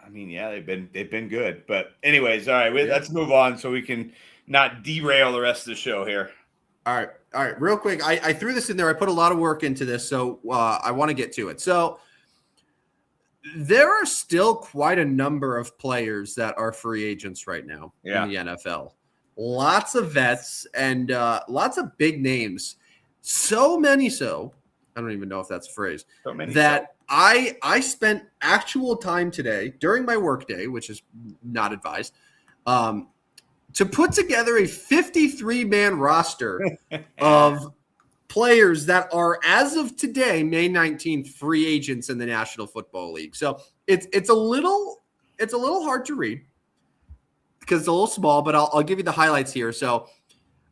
[SPEAKER 3] I mean, yeah, they've been good. But anyways, all right, let's move on so we can not derail the rest of the show here.
[SPEAKER 2] All right. Real quick, I threw this in there. I put a lot of work into this, so I want to get to it. So there are still quite a number of players that are free agents right now in the NFL. Lots of vets and lots of big names. So many so, I don't even know if that's a phrase, I spent actual time today during my workday, which is not advised, to put together a 53-man roster of players that are, as of today, May 19th, free agents in the National Football League. So it's a little hard to read because it's a little small, but I'll give you the highlights here. So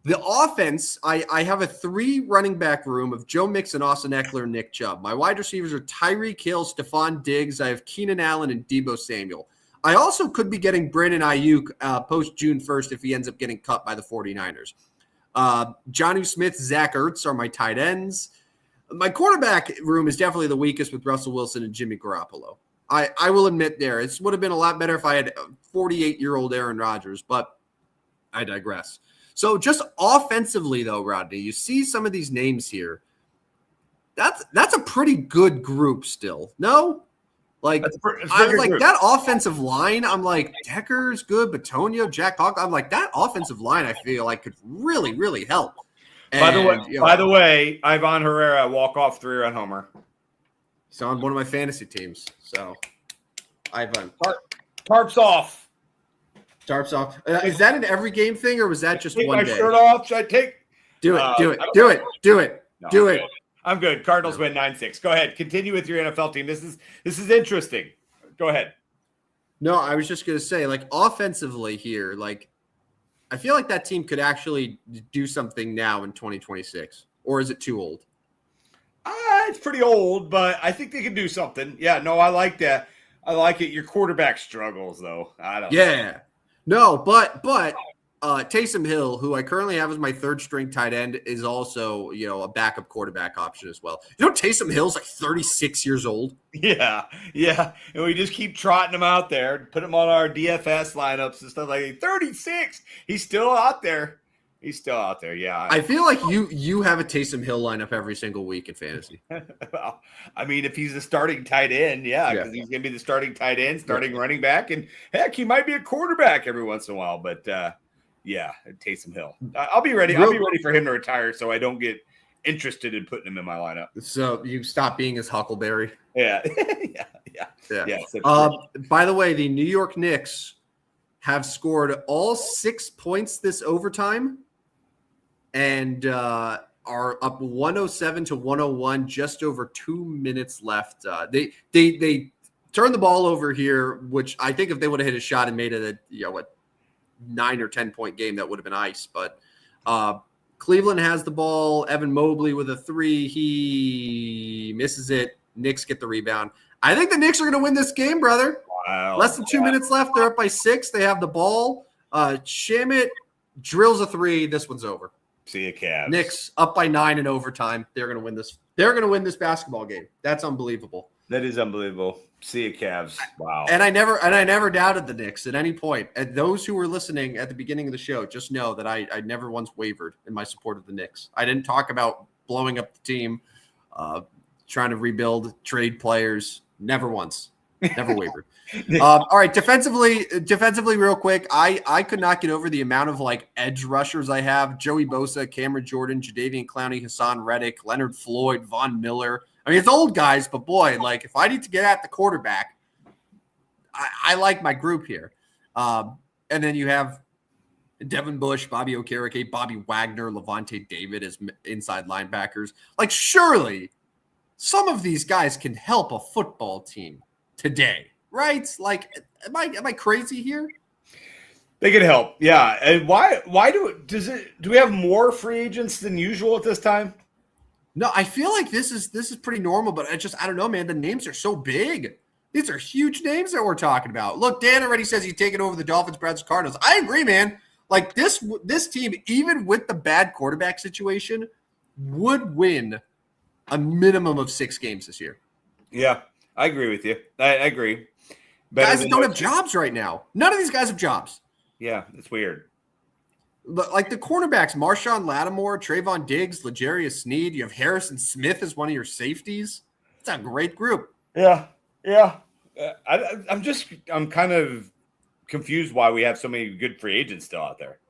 [SPEAKER 2] the offense, I have a 3 running back room of Joe Mixon, Austin Eckler, Nick Chubb. My wide receivers are Tyreek Hill, Stephon Diggs. I have Keenan Allen and Deebo Samuel. I also could be getting Brandon Ayuk post June 1st if he ends up getting cut by the 49ers. Jonnu Smith, Zach Ertz are my tight ends. My quarterback room is definitely the weakest with Russell Wilson and Jimmy Garoppolo. I will admit there. It would have been a lot better if I had 48-year-old Aaron Rodgers, but I digress. So just offensively, though, Rodney, you see some of these names here. That's a pretty good group still. No? Like, that offensive line, I'm like, Decker's good, Batonio, Jack Hawk. I'm like, that offensive line, I feel like could really, really help. And,
[SPEAKER 3] by the way, Ivan Herrera walk-off 3-run homer.
[SPEAKER 2] He's on one of my fantasy teams. So, Ivan.
[SPEAKER 3] Tarps off.
[SPEAKER 2] Tarps off. Is that an every game thing, or was that just one day?
[SPEAKER 3] Take my shirt off. Should I take?
[SPEAKER 2] Do it.
[SPEAKER 3] I'm good. Cardinals win 9-6. Go ahead. Continue with your NFL team. This is interesting. Go ahead.
[SPEAKER 2] No, I was just going to say, like, offensively here, like, I feel like that team could actually do something now in 2026. Or is it too old?
[SPEAKER 3] It's pretty old, but I think they can do something. Yeah, no, I like that. I like it. Your quarterback struggles, though. I don't know.
[SPEAKER 2] Yeah. No, but Taysom Hill, who I currently have as my third string tight end, is also, a backup quarterback option as well. Taysom Hill's like 36 years old.
[SPEAKER 3] Yeah. And we just keep trotting him out there, put him on our DFS lineups and stuff like that. 36. He's still out there. Yeah.
[SPEAKER 2] I feel like you have a Taysom Hill lineup every single week in fantasy.
[SPEAKER 3] Well, I mean, if he's the starting tight end, because he's going to be the starting tight end, starting running back, and heck, he might be a quarterback every once in a while. But Taysom Hill. I'll be ready. I'll be ready for him to retire, so I don't get interested in putting him in my lineup.
[SPEAKER 2] So you stop being his Huckleberry.
[SPEAKER 3] Yeah.
[SPEAKER 2] By the way, the New York Knicks have scored all 6 points this overtime. And are up 107-101, just over 2 minutes left. They turned the ball over here, which I think if they would have hit a shot and made it a 9 or 10 point game, that would have been ice. But Cleveland has the ball. Evan Mobley with a 3. He misses it. Knicks get the rebound. I think the Knicks are going to win this game, brother.
[SPEAKER 3] Wow.
[SPEAKER 2] Less than 2 minutes left. They're up by 6. They have the ball. Shamit drills a 3. This one's over.
[SPEAKER 3] See you, Cavs.
[SPEAKER 2] Knicks up by 9 in overtime. They're going to win this. They're going to win this basketball game. That's unbelievable.
[SPEAKER 3] That is unbelievable. See you, Cavs. Wow.
[SPEAKER 2] And I never doubted the Knicks at any point. And those who were listening at the beginning of the show, just know that I never once wavered in my support of the Knicks. I didn't talk about blowing up the team, trying to rebuild, trade players. Never once. Never wavered. All right, defensively, real quick. I could not get over the amount of edge rushers I have: Joey Bosa, Cameron Jordan, Jadeveon Clowney, Hassan Reddick, Leonard Floyd, Von Miller. I mean, it's old guys, but boy, if I need to get at the quarterback, I like my group here. And then you have Devin Bush, Bobby Okereke, Bobby Wagner, Levante David as inside linebackers. Surely some of these guys can help a football team today, right? Am I crazy here?
[SPEAKER 3] They can help, yeah. And why do we have more free agents than usual at this time?
[SPEAKER 2] No, I feel like this is pretty normal, but I don't know, man. The names are so big. These are huge names that we're talking about. Look, Dan already says he's taking over the Dolphins, Browns, Cardinals. I agree, man. This team, even with the bad quarterback situation, would win a minimum of 6 games this year.
[SPEAKER 3] Yeah, I agree with you. I agree.
[SPEAKER 2] Guys that don't have jobs right now. None of these guys have jobs.
[SPEAKER 3] Yeah, it's weird.
[SPEAKER 2] But the cornerbacks, Marshawn Lattimore, Trayvon Diggs, L'Jarius Sneed. You have Harrison Smith as one of your safeties. It's a great group.
[SPEAKER 3] Yeah. I'm kind of confused why we have so many good free agents still out there.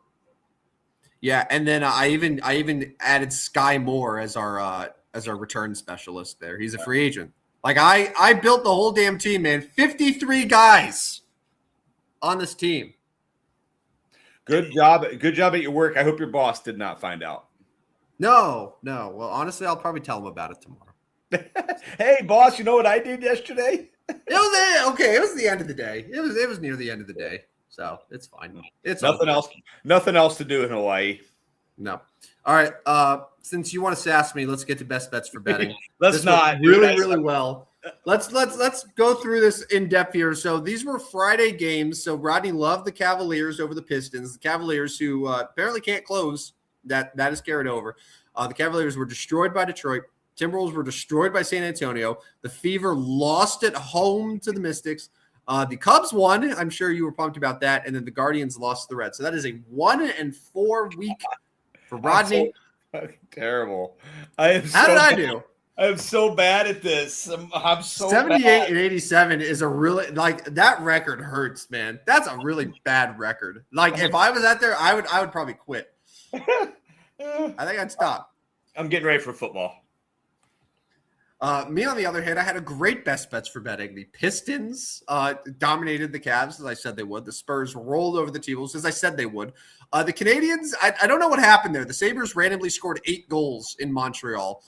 [SPEAKER 2] Yeah, and then I even added Sky Moore as our return specialist there. He's a free agent. I built the whole damn team, man. 53 guys on this team.
[SPEAKER 3] Good job at your work. I hope your boss did not find out.
[SPEAKER 2] No. Well, honestly, I'll probably tell him about it tomorrow.
[SPEAKER 3] Hey, boss, you know what I did yesterday?
[SPEAKER 2] It was the end of the day. It was near the end of the day, so it's fine. It's
[SPEAKER 3] nothing else. Nothing else to do in Hawaii.
[SPEAKER 2] No. All right. Since you want to sass me, let's get to best bets for betting.
[SPEAKER 3] Let's not
[SPEAKER 2] really well. let's go through this in depth here. So these were Friday games. So Rodney loved the Cavaliers over the Pistons. The Cavaliers, who apparently can't close, that is carried over. The Cavaliers were destroyed by Detroit. Timberwolves were destroyed by San Antonio. The Fever lost at home to the Mystics. The Cubs won. I'm sure you were pumped about that. And then the Guardians lost to the Reds. So that is a 1-4 week for Rodney.
[SPEAKER 3] Terrible.
[SPEAKER 2] How did I do?
[SPEAKER 3] I'm so bad at this. I'm so
[SPEAKER 2] 78 and 87 is a really, like, that record hurts, man. That's a really bad record. Like, if I was out there, I would probably quit. I think I'd stop.
[SPEAKER 3] I'm getting ready for football.
[SPEAKER 2] Me, on the other hand, I had a great best bets for betting. The Pistons dominated the Cavs, as I said they would. The Spurs rolled over the T-Wolves, as I said they would. The Canadians, I don't know what happened there. The Sabres randomly scored 8 goals in Montreal.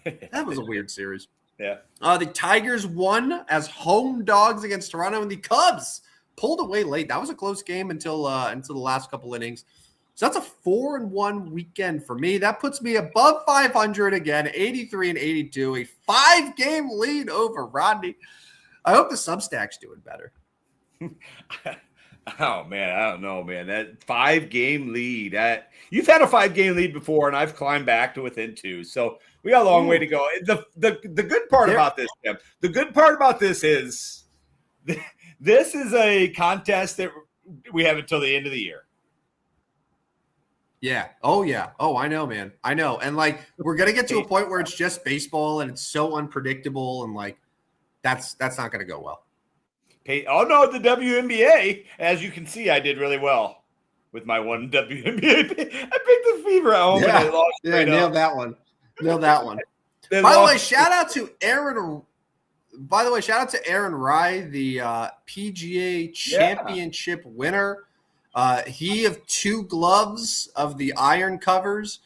[SPEAKER 2] That was a weird series.
[SPEAKER 3] Yeah.
[SPEAKER 2] The Tigers won as home dogs against Toronto, and the Cubs pulled away late. That was a close game until the last couple innings. So that's a 4-1 weekend for me. That puts me above 500 again, 83 and 82, a 5-game lead over Rodney. I hope the Substack's doing better.
[SPEAKER 3] Oh man, I don't know, man. That 5-game lead. You've had a 5-game lead before, and I've climbed back to within 2. So we got a long way to go. The good part about this, Tim, the good part about this is this is a contest that we have until the end of the year.
[SPEAKER 2] Yeah. Oh, yeah. Oh, I know, man. I know. And, like, we're going to get to a point where it's just baseball and it's so unpredictable, and, like, that's not going to go well.
[SPEAKER 3] Oh, no, the WNBA, as you can see, I did really well with my one WNBA. I picked the Fever at home and they lost.
[SPEAKER 2] Yeah, nailed that one. By the way, shout out to Aaron Rye, the PGA Championship winner. He of 2 gloves of the iron covers.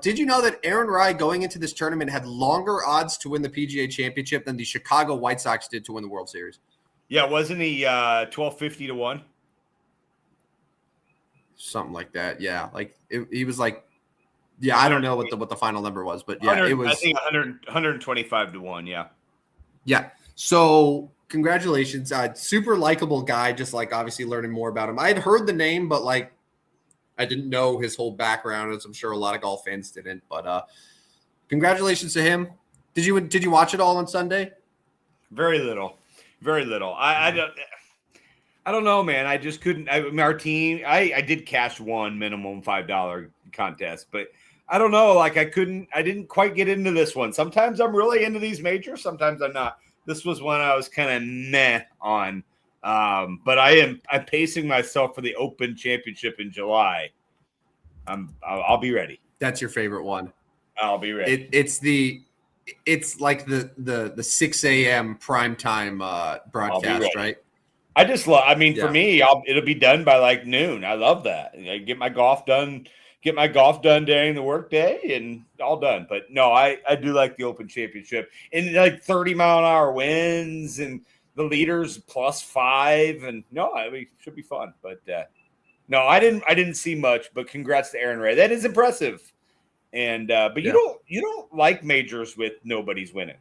[SPEAKER 2] Did you know that Aaron Rye, going into this tournament, had longer odds to win the PGA Championship than the Chicago White Sox did to win the World Series?
[SPEAKER 3] Yeah, wasn't he 1250 to 1?
[SPEAKER 2] Something like that. Yeah, like he was like, yeah, I don't know what the final number was, but yeah, it was.
[SPEAKER 3] I think 125 to 1. Yeah.
[SPEAKER 2] Yeah. So congratulations, super likable guy. Just like obviously learning more about him. I had heard the name, but like I didn't know his whole background, as I'm sure a lot of golf fans didn't. But congratulations to him. Did you watch it all on Sunday?
[SPEAKER 3] Very little. I don't know, man. I just couldn't. Our team. I did cash one minimum $5 contest, but I don't know. Like I didn't quite get into this one. Sometimes I'm really into these majors. Sometimes I'm not. This was one I was kind of meh on. But I'm pacing myself for the Open Championship in July. I'll be ready.
[SPEAKER 2] That's your favorite one.
[SPEAKER 3] I'll be ready.
[SPEAKER 2] It's like the 6 a.m. primetime broadcast, right?
[SPEAKER 3] I just love. I mean, for me, it'll be done by like noon. I love that. I get my golf done during the workday, and all done. But no, I do like the Open Championship, and like 30-mile-an-hour winds, and the leaders +5, and no, I mean, it should be fun. But no, I didn't see much. But congrats to Aaron Ray. That is impressive. And but you don't like majors with nobody's winning.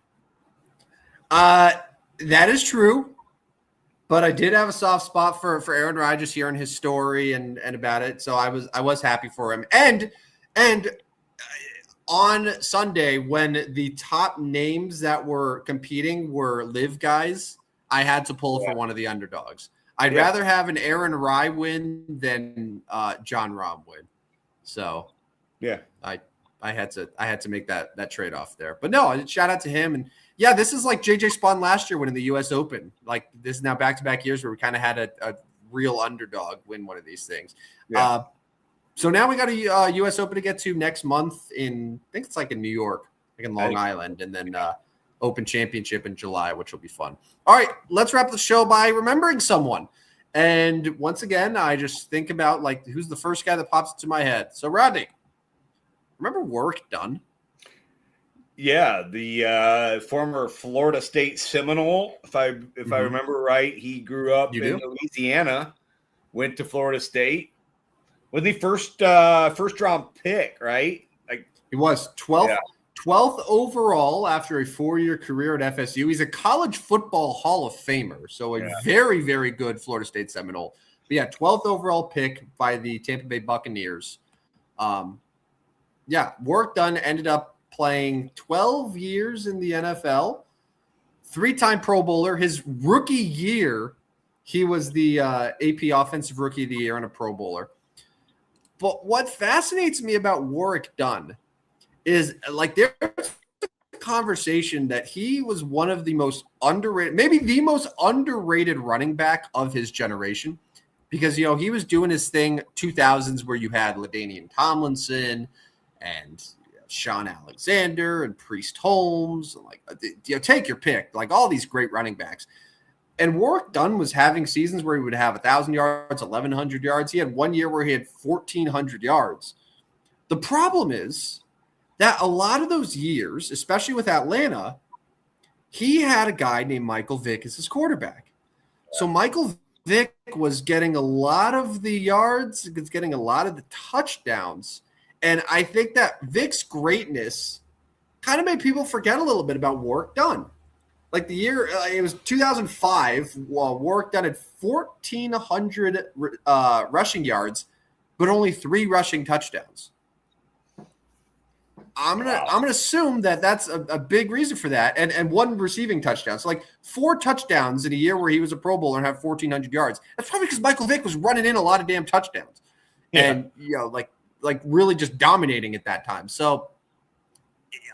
[SPEAKER 2] That is true. But I did have a soft spot for Aaron Rodgers, just hearing his story and about it. So I was happy for him. And on Sunday, when the top names that were competing were live guys, I had to pull for one of the underdogs. I'd rather have an Aaron Rye win than John Rahm win. So I had to make that trade-off there. But no, shout out to him. And yeah, this is like JJ Spawn last year winning the US Open. Like this is now back-to-back years where we kind of had a real underdog win one of these things. Yeah. So now we got a US Open to get to next month I think it's like in New York, like in Long Island, and then Open Championship in July, which will be fun. All right, let's wrap the show by remembering someone. And once again, I just think about like who's the first guy that pops into my head. So Rodney, remember Warwick Dunn?
[SPEAKER 3] Yeah, the former Florida State Seminole, if I remember right. He grew up in Louisiana, went to Florida State. Wasn't he first round pick, right? Like
[SPEAKER 2] he was 12th 12th overall after a 4-year career at FSU. He's a college football Hall of Famer, so a very, very good Florida State Seminole. But yeah, 12th overall pick by the Tampa Bay Buccaneers. Warrick Dunn ended up playing 12 years in the NFL, 3-time Pro Bowler. His rookie year, he was the AP Offensive Rookie of the Year and a Pro Bowler. But what fascinates me about Warrick Dunn is, like, there's a conversation that he was one of the most underrated, maybe the most underrated running back of his generation, because, you know, he was doing his thing 2000s where you had LaDainian Tomlinson and Sean Alexander and Priest Holmes, like, you know, take your pick, like all these great running backs. And Warrick Dunn was having seasons where he would have 1,000 yards, 1,100 yards. He had one year where he had 1,400 yards. The problem is that a lot of those years, especially with Atlanta, he had a guy named Michael Vick as his quarterback. So Michael Vick was getting a lot of the yards, was getting a lot of the touchdowns. And I think that Vick's greatness kind of made people forget a little bit about Warrick Dunn. Like the year, it was 2005, while Warrick Dunn had 1,400 rushing yards, but only 3 rushing touchdowns. I'm gonna assume that that's a big reason for that, and 1 receiving touchdown. So like 4 touchdowns in a year where he was a Pro Bowler and had 1,400 yards. That's probably because Michael Vick was running in a lot of damn touchdowns, and you know, like really just dominating at that time. So,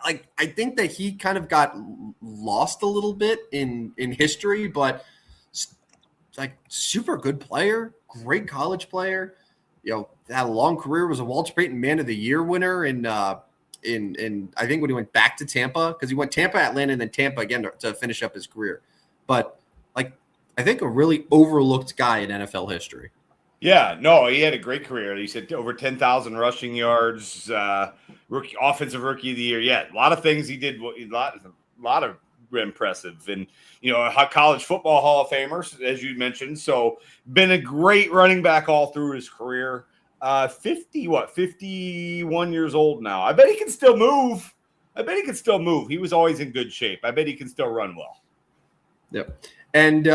[SPEAKER 2] like, I think that he kind of got lost a little bit in history, but like super good player, great college player. You know, had a long career, was a Walter Payton Man of the Year winner in I think when he went back to Tampa, because he went Tampa, Atlanta, and then Tampa again to finish up his career. But like, I think a really overlooked guy in NFL history. Yeah, no, he had a great career. He said over 10,000 rushing yards, offensive rookie of the year. Yeah, a lot of things he did. A lot of impressive, and you know, college football Hall of Famers, as you mentioned. So, been a great running back all through his career. 51 years old now. I bet he can still move. He was always in good shape. I bet he can still run well. Yep, and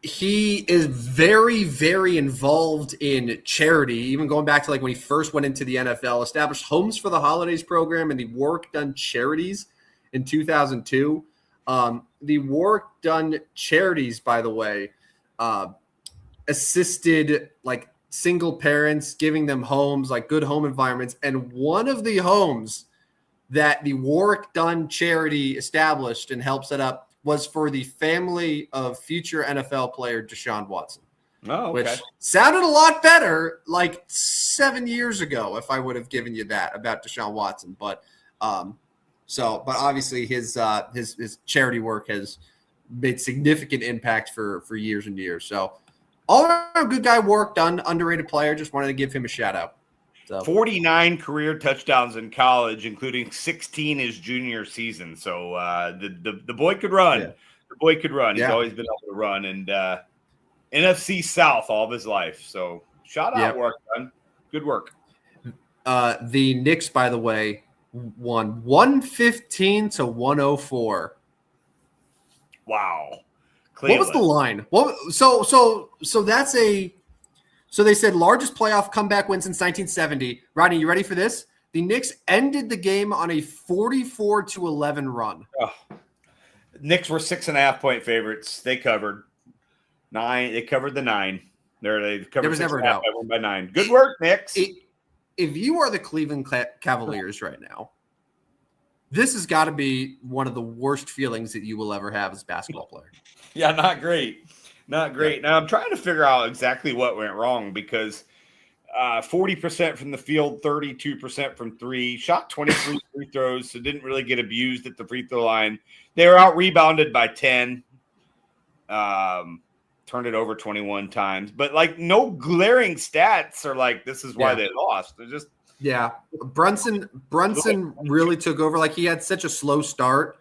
[SPEAKER 2] he is very, very involved in charity, even going back to like when he first went into the NFL, established Homes for the Holidays program and the Warrick Dunn Charities in 2002. The Warrick Dunn Charities, by the way, assisted like single parents, giving them homes, like good home environments. And one of the homes that the Warrick Dunn Charity established and helped set up was for the family of future NFL player Deshaun Watson. Oh, okay. Which sounded a lot better like 7 years ago if I would have given you that about Deshaun Watson. But obviously his charity work has made significant impact for years and years. So all around good guy, Warrick Dunn, underrated player. Just wanted to give him a shout out. So 49 career touchdowns in college, including 16 his junior season. So the boy could run. Yeah. The boy could run. He's always been able to run. And NFC South all of his life. So shout out, Warrick Dunn. Good work. The Knicks, by the way, won 115-104. Wow. Cleveland. What was the line? So that's a. So they said largest playoff comeback win since 1970. Rodney, you ready for this? The Knicks ended the game on a 44-11 run. Oh. Knicks were 6.5-point favorites. They covered 9. They covered the 9. They covered. There was never a doubt. By 9. Good work, Knicks. If you are the Cleveland Cavaliers right now, this has got to be one of the worst feelings that you will ever have as a basketball player. Yeah, not great. Not great. Now, I'm trying to figure out exactly what went wrong because 40% from the field, 32% from 3, shot 23 free throws, so didn't really get abused at the free throw line. They were out-rebounded by 10, turned it over 21 times. But, like, no glaring stats are like, this is why they lost. They're just – yeah. Brunson really took over. Like, he had such a slow start.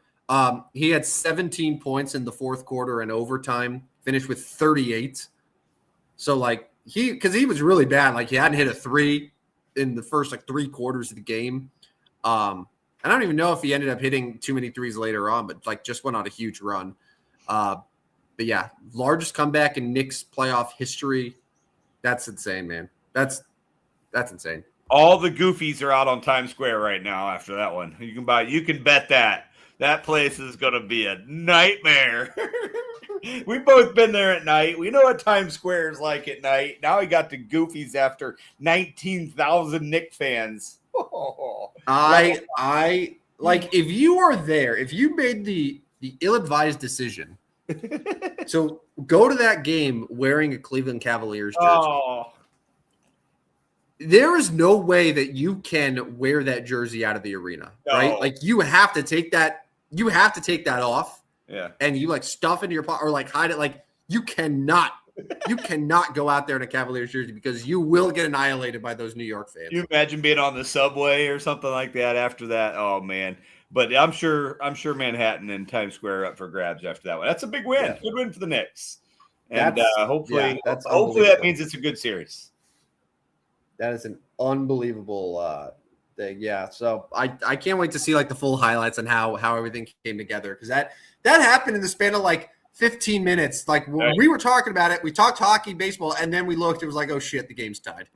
[SPEAKER 2] He had 17 points in the fourth quarter and overtime. Finished with 38. So like because he was really bad. Like he hadn't hit a 3 in the first like 3 quarters of the game. I don't even know if he ended up hitting too many threes later on, but like just went on a huge run. But yeah, largest comeback in Knicks playoff history. That's insane, man. That's insane.
[SPEAKER 3] All the goofies are out on Times Square right now after that one. You can bet that place is going to be a nightmare. We've both been there at night. We know what Times Square is like at night. Now we got the goofies after 19,000 Knicks fans.
[SPEAKER 2] I like if you are there, if you made the ill-advised decision so go to that game wearing a Cleveland Cavaliers jersey. There is no way that you can wear that jersey out of the arena, right? Like you have to take that off.
[SPEAKER 3] Yeah.
[SPEAKER 2] And you like stuff into your pocket or like hide it. Like you cannot go out there in a Cavaliers jersey because you will get annihilated by those New York fans.
[SPEAKER 3] Can you imagine being on the subway or something like that after that? Oh man. But I'm sure Manhattan and Times Square are up for grabs after that one. That's a big win. Yeah. Good win for the Knicks. And hopefully that means it's a good series.
[SPEAKER 2] That is an unbelievable thing. Yeah. So I can't wait to see like the full highlights on how everything came together. Because that happened in the span of like 15 minutes. Like when we were talking about it, we talked hockey, baseball, and then we looked, it was like, oh shit, the game's tied.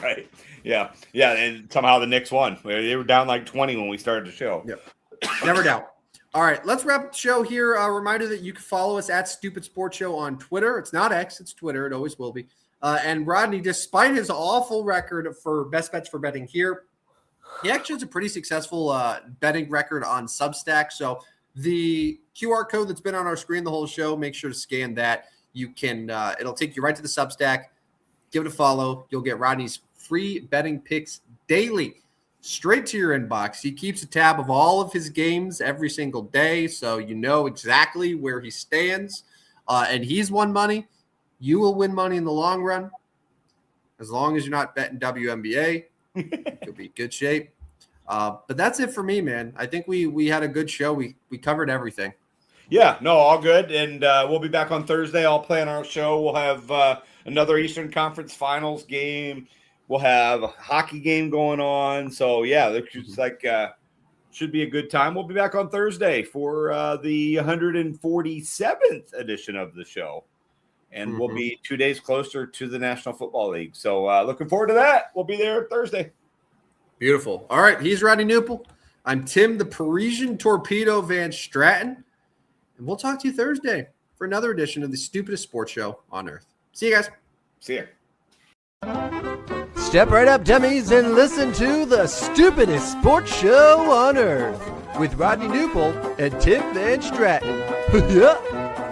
[SPEAKER 3] Right. Yeah. Yeah. And somehow the Knicks won. They were down like 20 when we started the show.
[SPEAKER 2] Yep. Never doubt. All right, let's wrap up the show here. A reminder that you can follow us at Stupid Sports Show on Twitter. It's not X, it's Twitter. It always will be. And Rodney, despite his awful record for best bets for betting here, he actually has a pretty successful betting record on Substack. So the QR code that's been on our screen the whole show, make sure to scan that. You can it'll take you right to the Substack. Give it a follow. You'll get Rodney's free betting picks daily straight to your inbox. He keeps a tab of all of his games every single day, so you know exactly where he stands. And he's won money. You will win money in the long run. As long as you're not betting WNBA, you'll be in good shape. But that's it for me, man. I think we had a good show. We covered everything.
[SPEAKER 3] Yeah, no, all good. And we'll be back on Thursday. I'll play on our show. We'll have another Eastern Conference Finals game. We'll have a hockey game going on. So, yeah, it's like should be a good time. We'll be back on Thursday for the 147th edition of the show. And we'll be 2 days closer to the National Football League. So, looking forward to that. We'll be there Thursday.
[SPEAKER 2] Beautiful. All right, he's Rodney Newpel. I'm Tim, the Parisian Torpedo Van Stratton. And we'll talk to you Thursday for another edition of the Stupidest Sports Show on Earth. See you guys.
[SPEAKER 3] See ya.
[SPEAKER 1] Step right up, dummies, and listen to the Stupidest Sports Show on Earth with Rodney Newpel and Tim Van Stratton. Yeah.